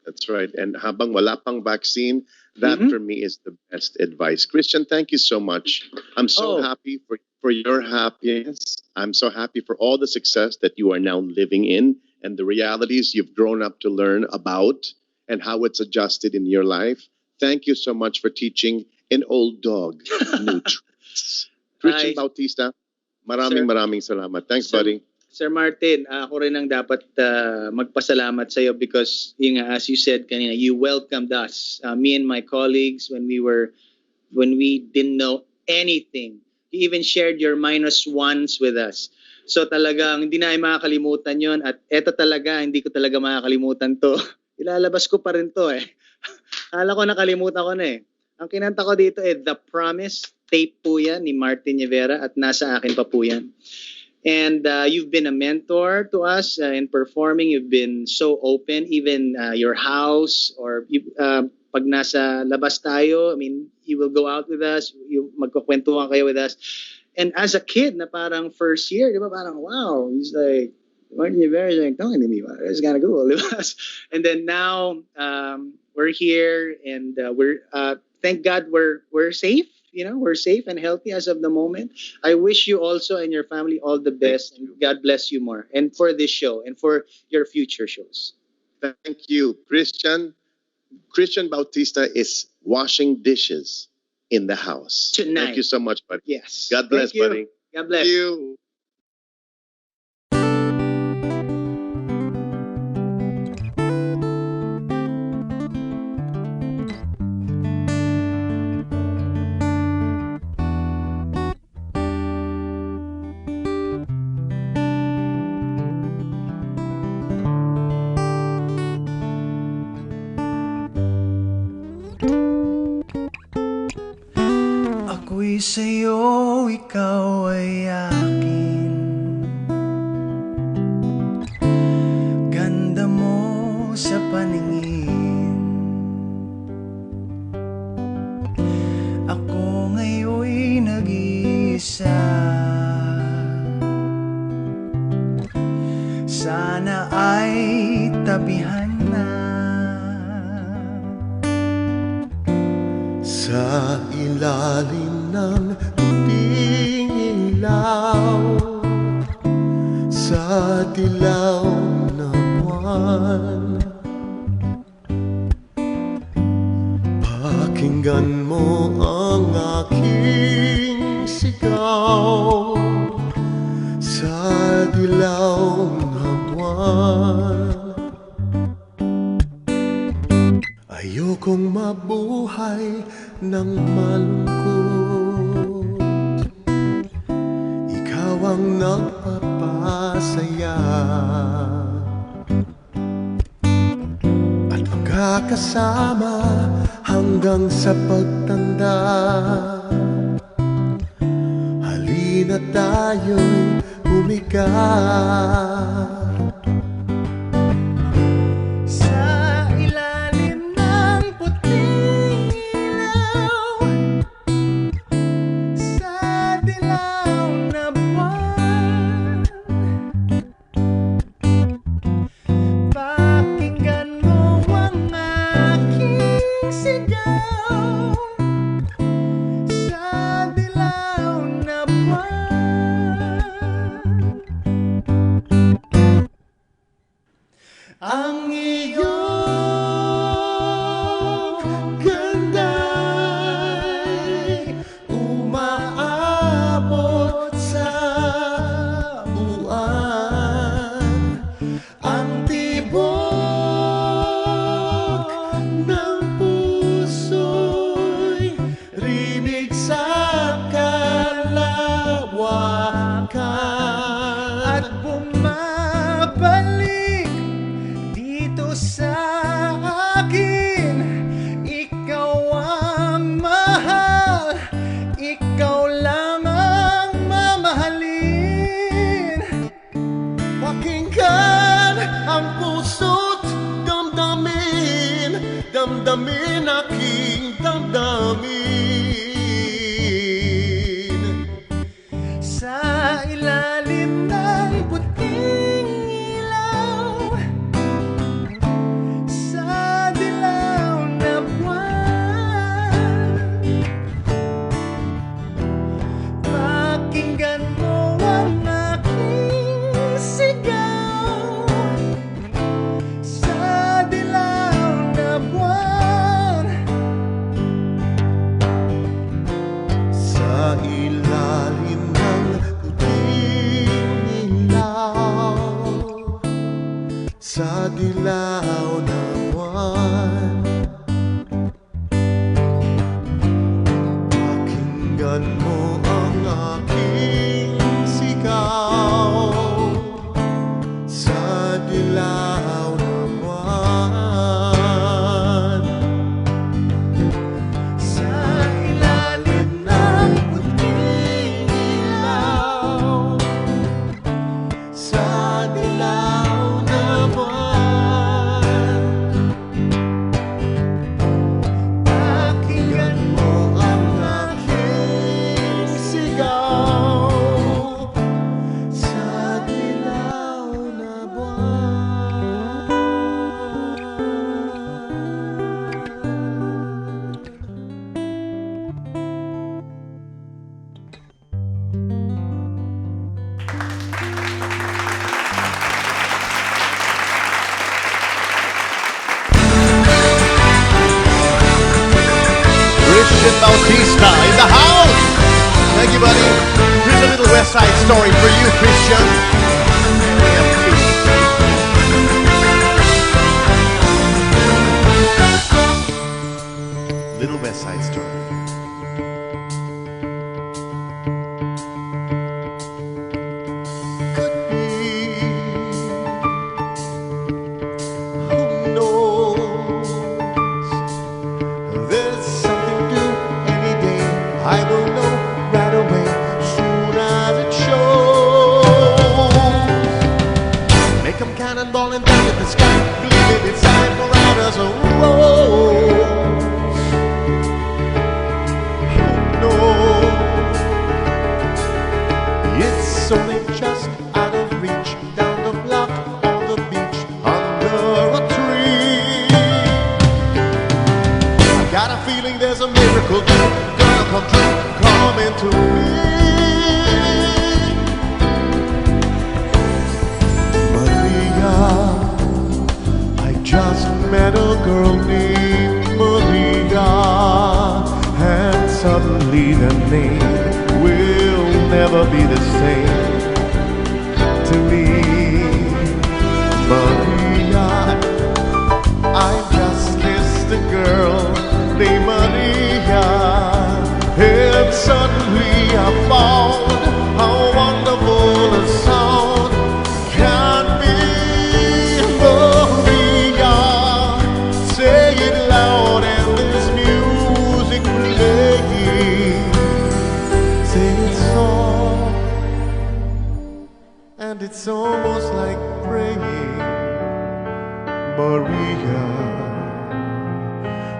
That's right. And habang wala pang vaccine, that for me is the best advice. Christian, thank you so much. I'm so happy for your happiness. I'm so happy for all the success that you are now living in and the realities you've grown up to learn about and how it's adjusted in your life. Thank you so much for teaching an old dog new tricks. Christian Bautista, maraming salamat. Thanks, buddy. Sir Martin, ako rin ang dapat magpasalamat sa iyo because as you said kanina, you welcomed us, me and my colleagues when we didn't know anything. You even shared your minus ones with us. So talagang hindi na makakalimutan yon, at eto talaga, hindi ko talaga makakalimutan to. Ilalabas ko pa rin to eh. Akala ko nakalimutan ko na eh. Ang kinanta ko dito The Promise. Tape po yan ni Martin Nievera at nasa akin pa po yan. And you've been a mentor to us in performing. You've been so open, even your house or pag nasa labas tayo, I mean, you will go out with us, magkukwentuhan kayo with us. And as a kid na parang first year, di ba parang wow, he's like, Martin Nievera is like talking to me. It's kind of cool. And then now we're here, and we're thank God we're safe. You know, we're safe and healthy as of the moment. I wish you also and your family all the best, and God bless you more, and for this show and for your future shows. Thank you, Christian. Christian Bautista is washing dishes in the house Tonight. Thank you so much, buddy. Yes. God bless, buddy. God bless. Thank you. Ako'y sa'yo, ikaw ay akin. Ganda mo sa paningin. Ako ngayon'y nag-iisa. Sana ay tabihan na. Sa ilalim ng puting ilaw, sa dilaw na buwan, pakinggan mo ang aking sigaw. Sa dilaw na ng malungkot. Ikaw ang nagpapasaya at magkakasama hanggang sa pagtanda. Halina tayo'y humiga sa ilalim ng puting ilaw, sa dilaw na buwan. Pakinggan mo ang aking sigaw sa dilaw na buwan. Ang iyong ganda'y umaabot sa buwan. Ang tibok ng puso'y rinig sa kalawakan at bumabalik dito sa akin. Ikaw ang mahal, ikaw lang ang mamahalin. Pakinggan ang puso't damdamin, damdamin aking damdamin. Sa ilalim ng puting ilaw, sa dilaw na buwan. Pakinggan mo ang aking sigaw sa dilaw na buwan. Sa ilalim ng puting ilaw, sa dilaw na buwan. Pakinggan mo ang aking sigaw sa dilaw na buwan. Sa ilalim ng puting ilaw, sa dilaw na buwan. Pakinggan mo ang aking sigaw sa dilaw na buwan. Christian Bautista in the house. Thank you, buddy. Here's a little West Side Story for you, Christian. Little West Side Story. Could be, who knows? There's something new any day. I will know right away, soon as it shows. Make 'em cannonballing down in the sky, gleaming inside for out as a rose. No, it's only just out of reach, down the block, on the beach, under a tree. I got a feeling there's a miracle gonna come true, coming to me. Maria, I just met a girl named Maria, and suddenly the name will never be the same to me. Maria, I just kissed a girl named Maria. it's almost like praying, Maria,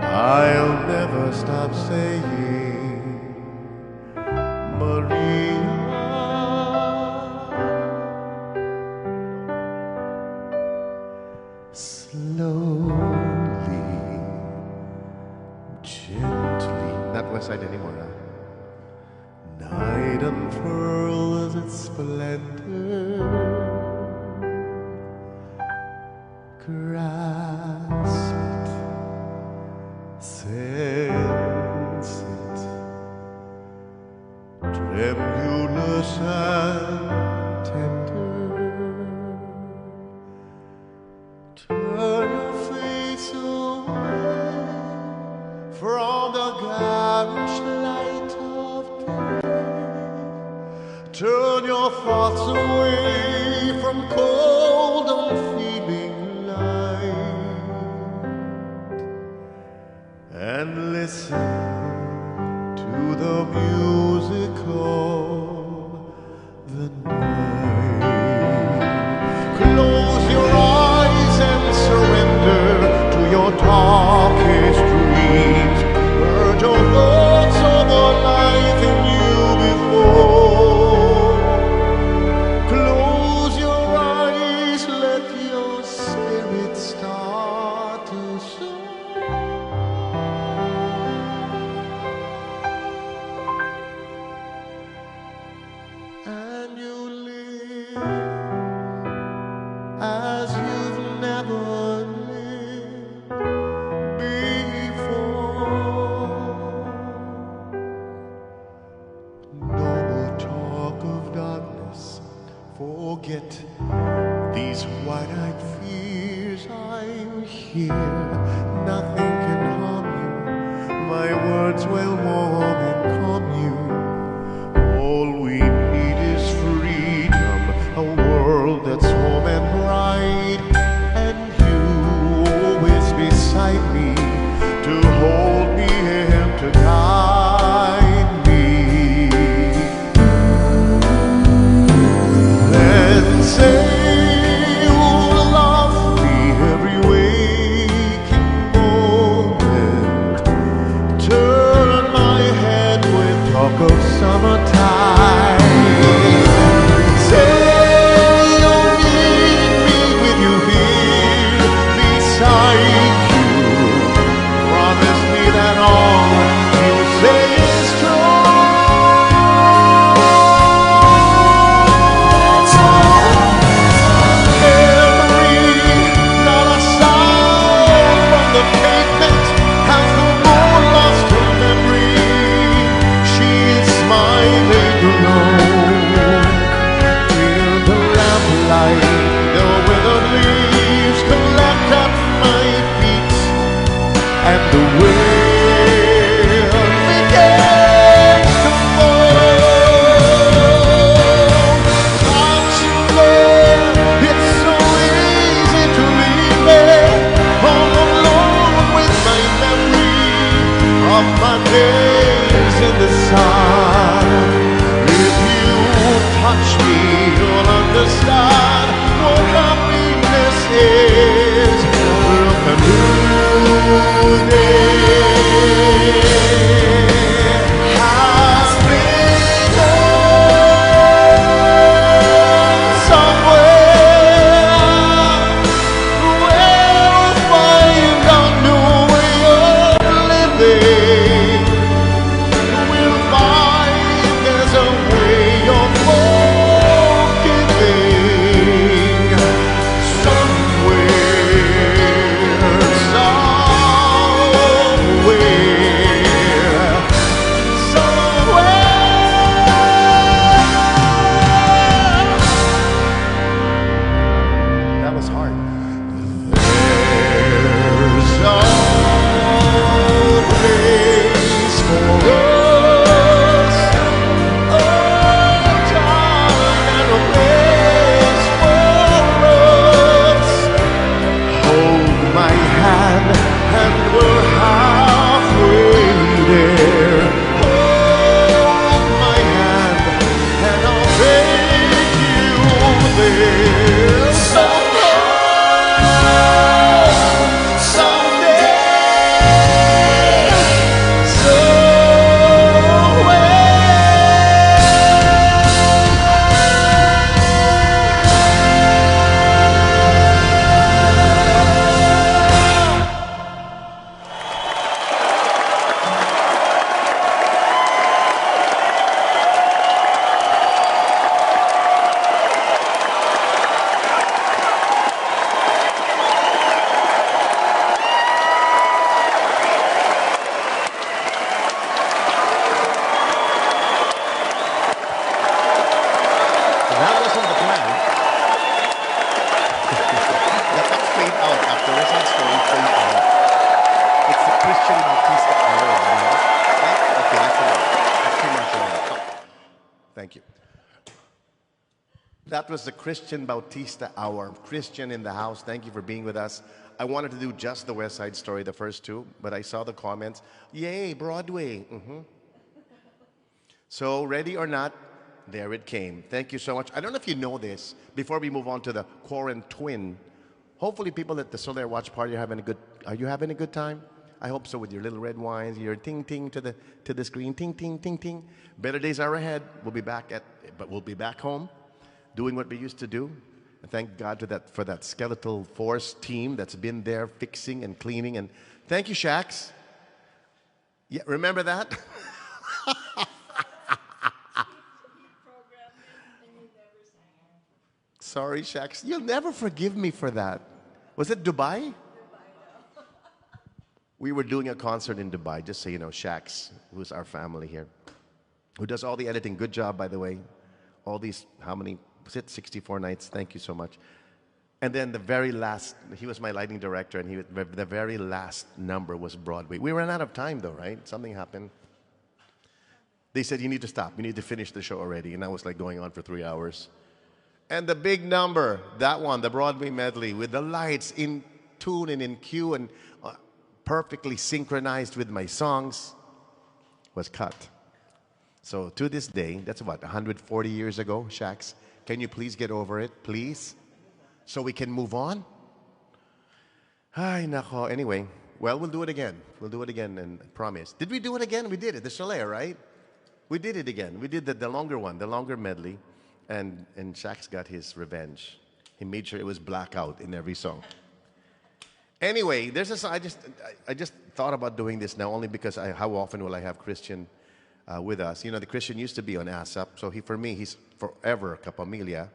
I'll never stop saying, Maria. Slowly, gently, not West Side anymore, huh? Night unfurls its splendor, grasp it, sense it, tremulous and tender. Turn your face away from the garish light of day. Turn your thoughts away from cold, unfeeling light, and listen to the music of the night. Close your eyes and surrender to your darkest dreams. Purge your thoughts of the life in you before. Close your eyes, let your spirit start to soar. And you live as you've never lived before. No more talk of darkness. Forget these wide-eyed fears. I'm here. Nothing can harm you. My words will warm and calm you. All we need is freedom, a world that's warm and bright, and you always beside me to hold me and to guide me. Then say you'll love me every waking Thank you. That was the Christian Bautista Hour. Christian in the house, thank you for being with us. I wanted to do just the West Side Story, the first two, but I saw the comments. Yay, Broadway. So, ready or not, there it came. Thank you so much. I don't know if you know this, before we move on to the Quarantine. Hopefully people at the Soler Watch Party are you having a good time? I hope so, with your little red wines, your ting-ting to the screen, ting-ting, ting-ting. Better days are ahead. We'll be back home doing what we used to do. And thank God for that skeletal force team that's been there fixing and cleaning. And thank you, Shax. Yeah, remember that? Sorry, Shax. You'll never forgive me for that. Was it Dubai? We were doing a concert in Dubai, just so you know, Shax, who's our family here, who does all the editing. Good job, by the way. All these, how many, was it 64 nights? Thank you so much. And then the very last, he was my lighting director, and the very last number was Broadway. We ran out of time though, right? Something happened. They said, you need to stop. You need to finish the show already. And that was like going on for 3 hours. And the big number, that one, the Broadway medley, with the lights in tune and in cue and perfectly synchronized with my songs, was cut. So to this day, that's what, 140 years ago, Shax? Can you please get over it, please? So we can move on? Ay, nako. Anyway, well, we'll do it again. We'll do it again, and promise. Did we do it again? We did it, the Soler, right? We did it again. We did the longer one, the longer medley. And Shax got his revenge. He made sure it was blackout in every song. Anyway, there's a song. I just thought about doing this now only because how often will I have Christian with us? You know, the Christian used to be on ASAP, so for me, he's forever Kapamilya.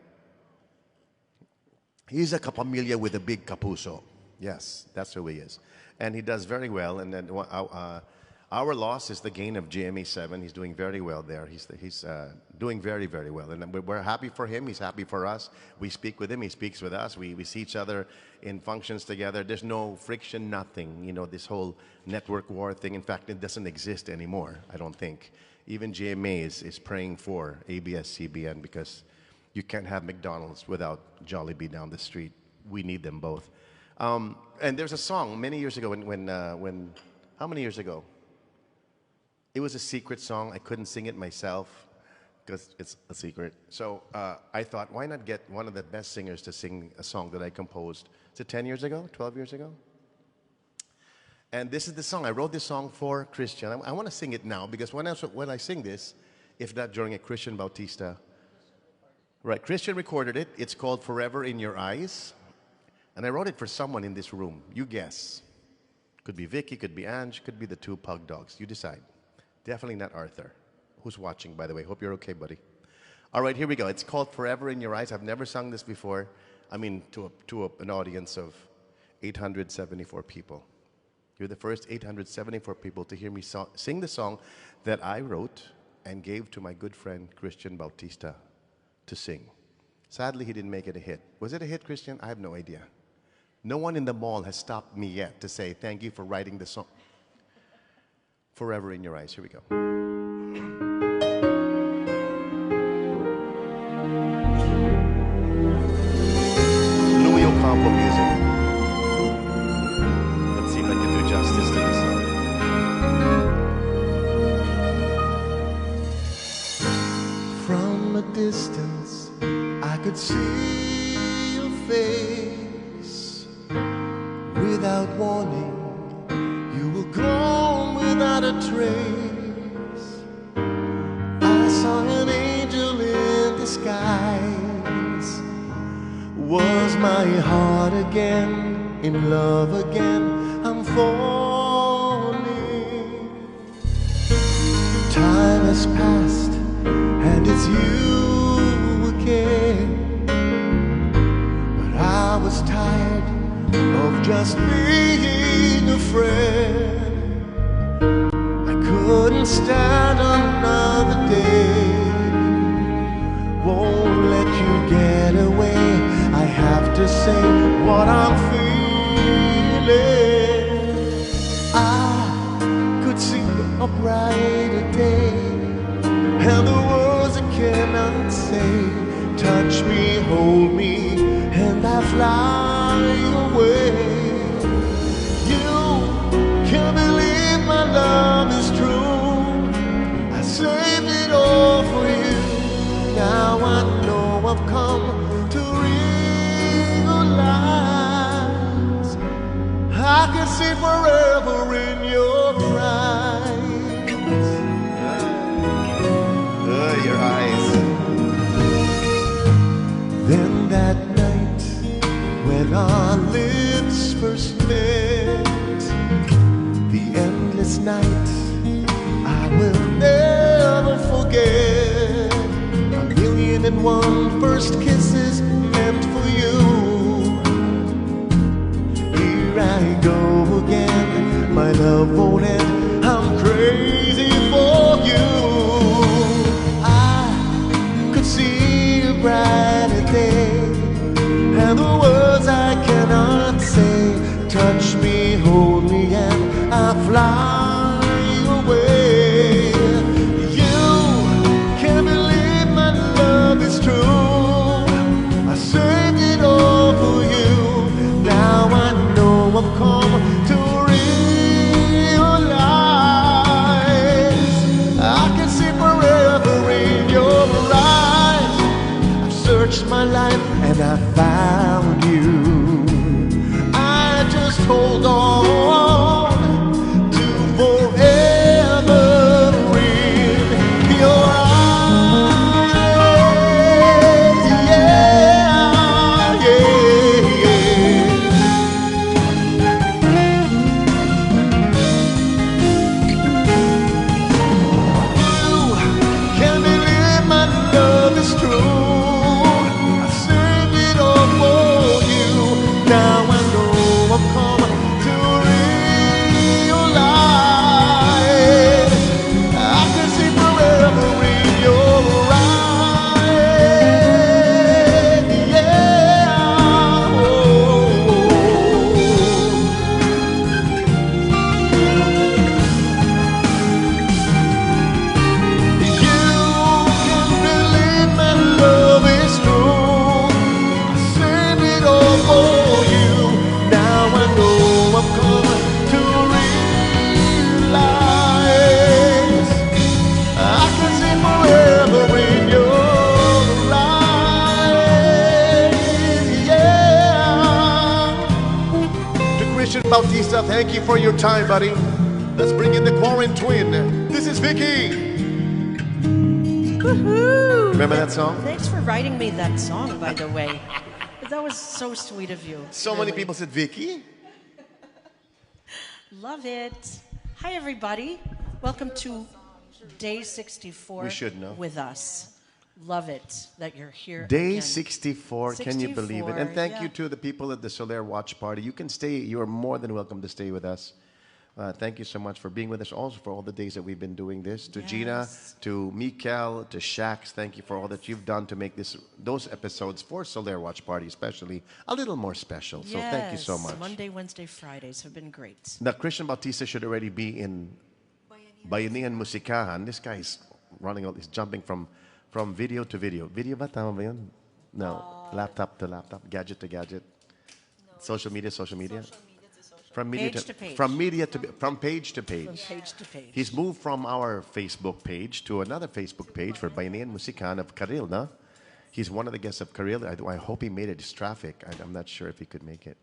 He's a Kapamilya with a big kapuso. Yes, that's who he is. And he does very well. And then our loss is the gain of GMA7. He's doing very well there. He's doing very, very well. And we're happy for him. He's happy for us. We speak with him. He speaks with us. We see each other in functions together. There's no friction, nothing. You know, this whole network war thing, in fact, it doesn't exist anymore, I don't think. Even GMA is praying for ABS-CBN because you can't have McDonald's without Jollibee down the street. We need them both. And there's a song many years ago when how many years ago? It was a secret song. I couldn't sing it myself because it's a secret. So I thought, why not get one of the best singers to sing a song that I composed? Is it 10 years ago? 12 years ago? And this is the song. I wrote this song for Christian. I want to sing it now because when I sing this, if not during a Christian Bautista, right, Christian recorded it. It's called Forever in Your Eyes. And I wrote it for someone in this room. You guess. Could be Vicky, could be Ange, could be the two pug dogs. You decide. Definitely not Arthur, who's watching, by the way. Hope you're okay, buddy. All right, here we go. It's called Forever in Your Eyes. I've never sung this before. I mean, to an audience of 874 people. You're the first 874 people to hear me sing the song that I wrote and gave to my good friend Christian Bautista to sing. Sadly, he didn't make it a hit. Was it a hit, Christian? I have no idea. No one in the mall has stopped me yet to say thank you for writing the song. Forever in Your Eyes. Here we go. Louis Ocampo music. Let's see if I can do justice to this song. From a distance, I could see your face. Without warning, you were gone without a trace. I saw an angel in disguise. Was my heart again in love again? I'm falling. Time has passed and it's you again. But I was tired of just being a friend. I couldn't stand another day. Won't let you get away. I have to say what I'm feeling. I could see a brighter day, and the words that came say, touch me, hold me, and I fly away. You can't believe my love is true. I saved it all for you. Now I know I've come to realize I can see forever in your eyes. Your eyes. Then that night when our lips first met, the endless night I will never forget. A million and one first kisses meant for you. Here I go again, my love won't end. I'm crazy for you. I could see a brighter day, and the words I cannot say. Touch me, hold me, and I fly away. You can't believe my love is true. I saved it all for you. Now I know I've come to realize I can see forever in your eyes. I've searched my life and I found you. I just hold on to forever in your eyes. Yeah, yeah, yeah. You can't believe my love is true. I saved it all for you. Now I know I've come to realize I can see forever in your eyes. Yeah. Oh. You can believe my love is true. I saved it all for you. Now I know I've come to realize I can see forever in your eyes. Yeah. To Christian Bautista, thank you for your time, buddy. Let's bring in the Quarren Twin. This is Vicky. Woohoo! Remember that song? Thanks for writing me that song, by the way. That was so sweet of you. So many really. people said Vicky. Love it. Hi, everybody. Welcome to day 64 We should know. with us. Love it that you're here. Day again. 64, can you believe it? And 64, thank yeah. you to the people at the Soler Watch Party. You can stay, you are more than welcome to stay with us. Thank you so much for being with us, also for all the days that we've been doing this. To Gina, Yes. to Mikael, to Shax, thank you for all that you've done to make those episodes for Soler Watch Party especially a little more special. So thank you so Yes. much. Monday, Wednesday, Fridays have been great. Now, Christian Bautista should already be in Bayanihan Musikahan. This guy is running out, he's jumping from video to video. Video ba? Tama ba yun? No. Laptop to laptop, gadget to gadget. Social media, social media. From media Page to page. From media to from page to page. From page to page. He's moved from our Facebook page to another Facebook page for Bayanihan Musikan of Karil, no? He's one of the guests of Karil. I hope he made it. It's traffic. I'm not sure if he could make it.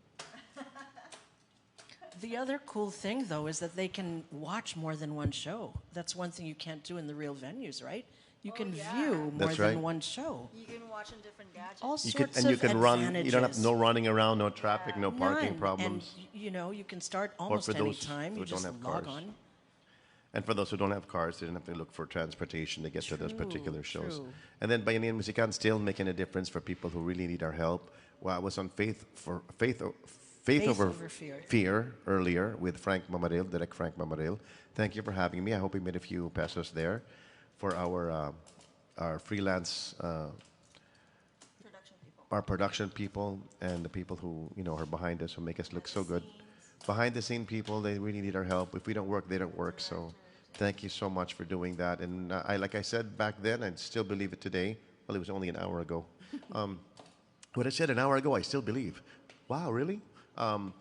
The other cool thing, though, is that they can watch more than one show. That's one thing you can't do in the real venues, right? You can view more That's than right. one show. You can watch on different gadgets. All You sorts can, and you of can run. You don't have advantages. no running around, no traffic, no parking None. problems. And you know, you can start almost for any those time. who You don't just have log cars. on. And for those who don't have cars, they don't have to look for transportation to get to those True, particular shows. true. And then Bayanihan Musikan still making a difference for people who really need our help. Well, I was on Faith over Fear earlier with Frank Mamaril, Direct Frank Mamaril. Thank you for having me. I hope we made a few pesos there for our freelance, our production people, and the people who are behind us, who make us look so good. Behind the scene people, they really need our help. If we don't work, they don't work. So thank you so much for doing that. And like I said back then, I still believe it today, Well, it was only an hour ago. What I said an hour ago, I still believe. Wow, really? And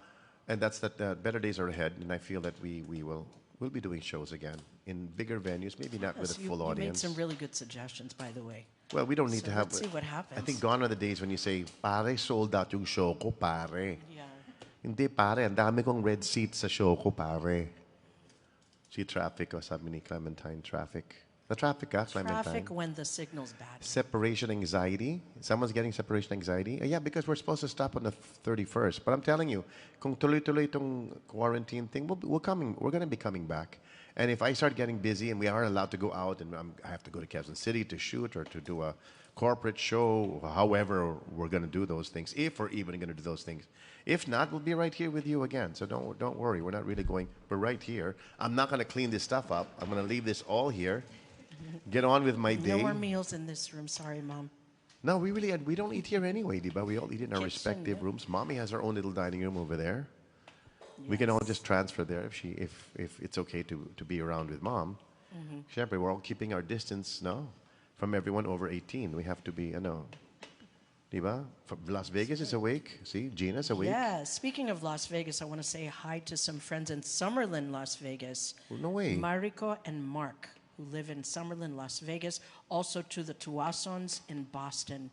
that's that better days are ahead, and I feel that we'll be doing shows again in bigger venues, maybe not with a full you audience. made some really good suggestions, by the way. Well, we don't need So to have. let's see what happens. I think gone are the days when you say, "Pare, sold out yung show ko, pare." Yeah. Hindi, pare, ang dami kong red seats sa show ko, pare. See, traffic, o sabi ni Clementine, traffic. The traffic, Clementine. Traffic when the signal's bad. Separation anxiety. Someone's getting separation anxiety. Yeah, because we're supposed to stop on the 31st. But I'm telling you, kung tuloy-tuloy itong quarantine thing, we're going to be coming back. And if I start getting busy and we aren't allowed to go out and I have to go to Quezon City to shoot or to do a corporate show, however we're going to do those things, if we're even going to do those things. If not, we'll be right here with you again. So don't worry. We're not really going. We're right here. I'm not going to clean this stuff up. I'm going to leave this all here. Get on with my day. No more meals in this room. Sorry, Mom. No, we don't eat here anyway, diba? We all eat in our Kitchen, respective yeah. rooms. Mommy has her own little dining room over there. We can all just transfer there if it's okay to be around with Mom. Siyempre, we're all keeping our distance, no? From everyone over 18. We have to be, diba? Las Vegas is awake. See, Gina's awake. Yeah. Speaking of Las Vegas, I want to say hi to some friends in Summerlin, Las Vegas. Oh, no way. Mariko and Mark, who live in Summerlin, Las Vegas. Also to the Tuasons in Boston.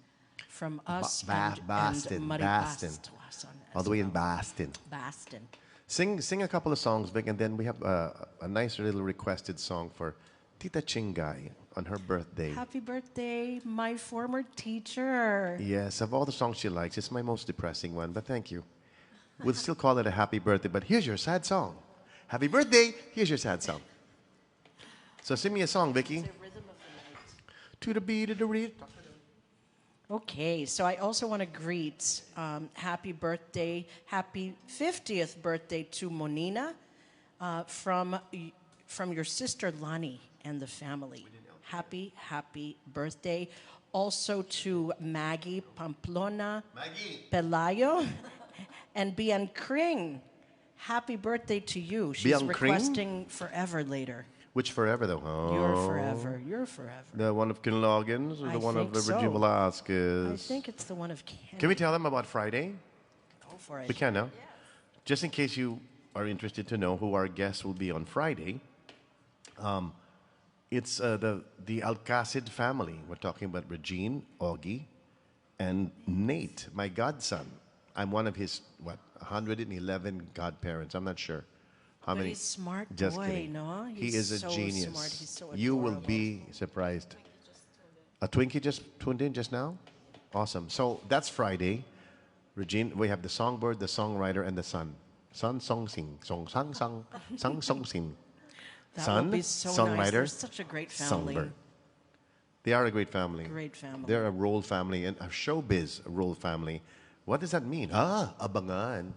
From us Boston, and Maripaz Boston. Tuason All as the way in well. Boston. Boston. Sing a couple of songs, Vic, and then we have a nice little requested song for Tita Chingay on her birthday. Happy birthday, my former teacher. Yes, of all the songs she likes, it's my most depressing one, but thank you. We'll still call it a happy birthday, but here's your sad song. Happy birthday, here's your sad song. So sing me a song, Vicky. To the beat of the reed. Okay, so I also want to greet happy birthday, happy 50th birthday to Monina from your sister Lani and the family. Happy birthday. Also to Maggie Pamplona, Pelayo, and Bian Kring. Happy birthday to you. She's Bian Kring? requesting forever later. Which forever, though? Oh. You're forever. The one of Ken Loggins or I the one of think Virgin so. Velasquez? I think it's the one of Ken. Can we tell them about Friday? Go for it. We can now. Just in case you are interested to know who our guests will be on Friday, it's the Alcacid family. We're talking about Regine, Augie, and Nate, my godson. I'm one of his, 111 godparents. I'm not sure. How But many? he's smart Just boy, kidding. no? He He's is a so genius. smart. He's so You will adorable. be surprised. A Twinkie just tuned in just now? Awesome. So that's Friday. Regine, we have the songbird, the songwriter, and the son. Son, song, sing. Song, sang, sang. Sang, song, sing. That Son, would be so nice. songwriter, They're such a great family. songbird. They are a great family. Great family. They're a role family and a showbiz role family. What does that mean? Abangan.